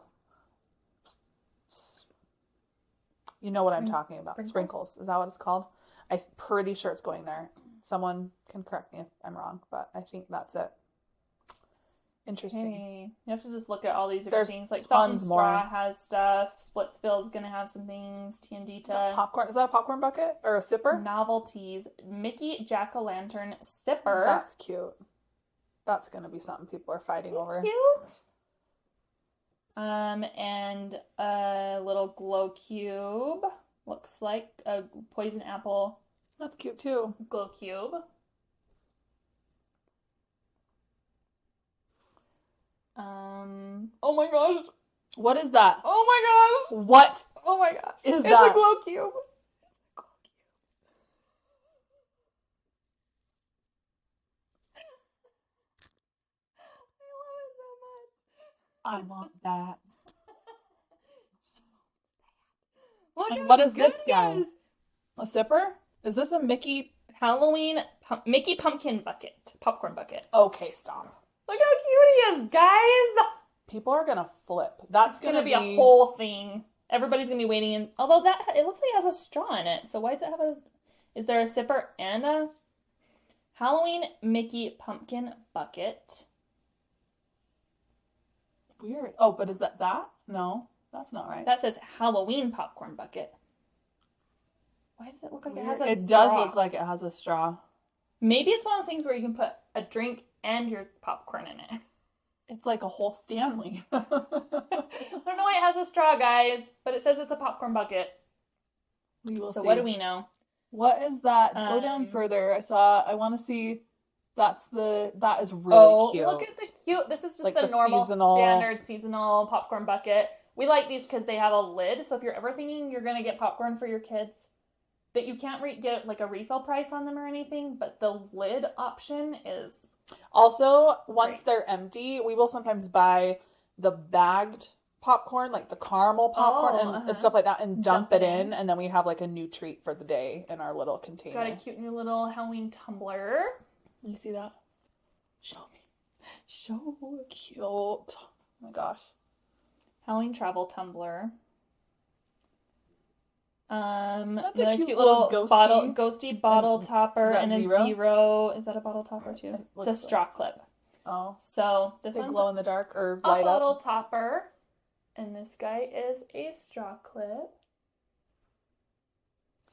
You know what I'm talking about. Sprinkles. Is that what it's called? I'm pretty sure it's going there. Someone can correct me if I'm wrong, but I think that's it. Interesting. Okay. You have to just look at all these different There's things. Like Salt and tons Straw more. has stuff. Splitsville's going to have some things. Tiendita. Popcorn. Is that a popcorn bucket or a sipper? Novelties. Mickey Jack-o'-lantern Sipper. That's cute. That's going to be something people are fighting over. Cute. And a little glow cube. Looks like a poison apple That's cute too. glow cube. Oh my gosh. What is that? Oh my gosh. What Oh my gosh. is It's that? a glow cube. I want that. Look And how what is good this he guy? is. A sipper? Is this a Mickey? Halloween Mickey pumpkin bucket, popcorn bucket. Okay, stop. Look how cute he is, guys. People are gonna flip. That's It's gonna be a whole thing. Everybody's gonna be waiting in. Although it looks like it has a straw in it. So why does it have a? Is there a sipper and a Halloween Mickey pumpkin bucket? Weird. Oh, but is that? No, that's not right. That says Halloween popcorn bucket. Why does it look like it has a It straw? does look like it has a straw. Maybe it's one of those things where you can put a drink and your popcorn in it. It's like a whole Stanley. I don't know why it has a straw, guys, but it says it's a popcorn bucket. We will So see. what do we know? What is that? Go down further. I want to see. That is really cute. Look at the cute. This is just Like the the normal seasonal- standard seasonal popcorn bucket. We like these because they have a lid. So if you're ever thinking you're going to get popcorn for your kids, that you can't get like a refill price on them or anything, but the lid option is... Also, once Great. they're empty, we will sometimes buy the bagged popcorn, like the caramel popcorn and stuff like that, and dump it in, and then we have like a new treat for the day in our little container. Got a cute new little Halloween tumbler. Let me see that. Show me. So cute. Oh my gosh. Halloween travel tumbler. That's a Another cute cute little little ghosty bottle Is topper that and a zero? zero. Is that a bottle topper too? It It's a looks straw clip. Oh, So this they one's glow in the dark or a light bottle up. topper, and this guy is a straw clip.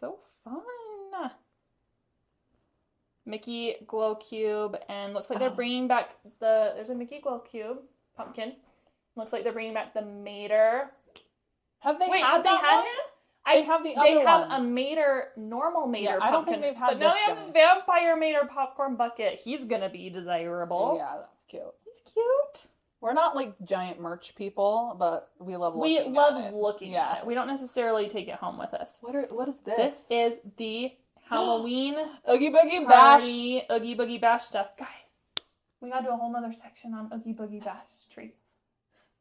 So fun. Mickey glow cube, and looks like they're bringing back there's a Mickey glow cube pumpkin. Looks like they're bringing back the Mater. Have they Wait, had have they that had one? him? They have the They other have one. a Mater, normal Mater Yeah, pumpkin. I don't think they've had but now this they have guy. a vampire Mater popcorn bucket. He's gonna be desirable. Yeah, that's cute. He's cute. We're not like giant merch people, but we love looking We love at it. looking at it. We don't necessarily take it home with us. What is this? This is the Halloween Oogie Boogie Bash. party Oogie Boogie Bash stuff. Guys, we gotta do a whole nother section on Oogie Boogie Bash treats.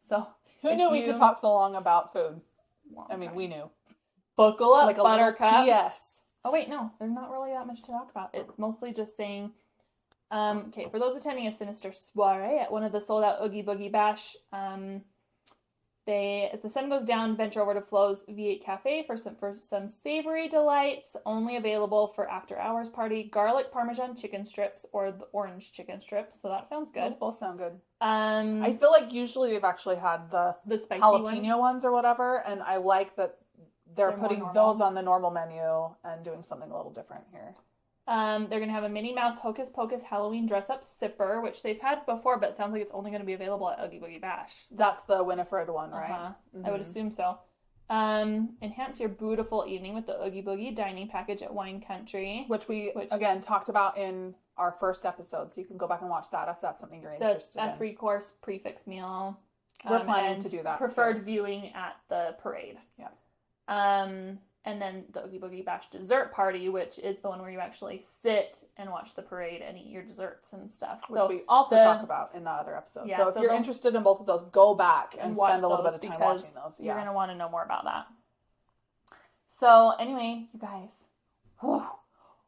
So, Who if knew we you- could talk so long about food? well, I mean, okay. we knew. Buckle up, Like a little Buttercup. PS. Oh wait, no, there's not really that much to talk about. It's mostly just saying, okay, for those attending a sinister soiree at one of the sold-out Oogie Boogie Bash, as the sun goes down, venture over to Flo's V8 Cafe for some savory delights, only available for after-hours party, garlic parmesan chicken strips or the orange chicken strips. So that sounds good. Those both sound good. I I feel like usually they've actually had the spicy jalapeno ones or whatever, and I like that they're They're more putting normal. those on the normal menu and doing something a little different here. They're gonna have a Minnie Mouse Hocus Pocus Halloween dress-up sipper, which they've had before, but it sounds like it's only gonna be available at Oogie Boogie Bash. That's the Winifred one, right? Uh-huh. Mhm. I would assume so. Enhance your beautiful evening with the Oogie Boogie dining package at Wine Country. Which we, again, talked about in our first episode, so you can go back and watch that if that's something you're interested A in. 3-course prefix meal. We're planning and to do that, Preferred too. viewing at the parade. Yeah. And then the Oogie Boogie Bash dessert party, which is the one where you actually sit and watch the parade and eat your desserts and stuff. Which So we also talk about in the other episode. Yeah, so if so you're they'll- interested in both of those, go back and watch spend a little bit those of time because watching those. You're Yeah. gonna want to know more about that. So anyway, you guys,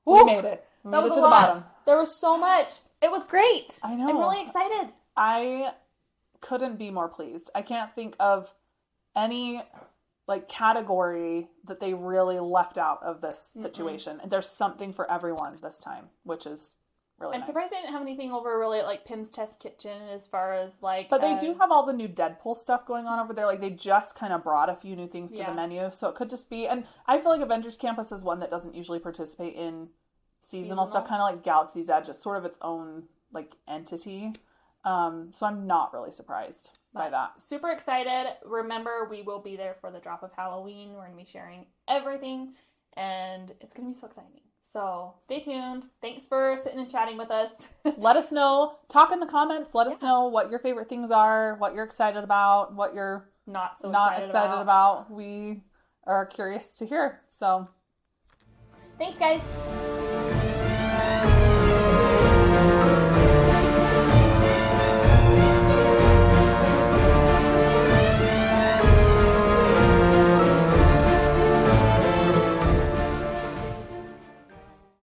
We made it. We that made was it a to the lot. bottom. There was so much. It was great. I know. I'm really excited. I couldn't be more pleased. I can't think of any like category that they really left out of this situation. And there's something for everyone this time, which is really I'm nice. surprised they didn't have anything over really at, like Pim's Test Kitchen as far as like. But they do have all the new Deadpool stuff going on over there. Like they just kind of brought a few new things to Yeah. the menu, so it could just be. And I feel like Avengers Campus is one that doesn't usually participate in seasonal stuff, kind of like Galaxy's Edge. It's sort of its own like entity. So I'm not really surprised by that. Super excited. Remember, we will be there for the drop of Halloween. We're going to be sharing everything, and it's going to be so exciting. So stay tuned. Thanks for sitting and chatting with us. Let us know. Talk in the comments. Let us know what your favorite things are, what you're excited about, what you're Not so not excited about. We are curious to hear. So Thanks, guys.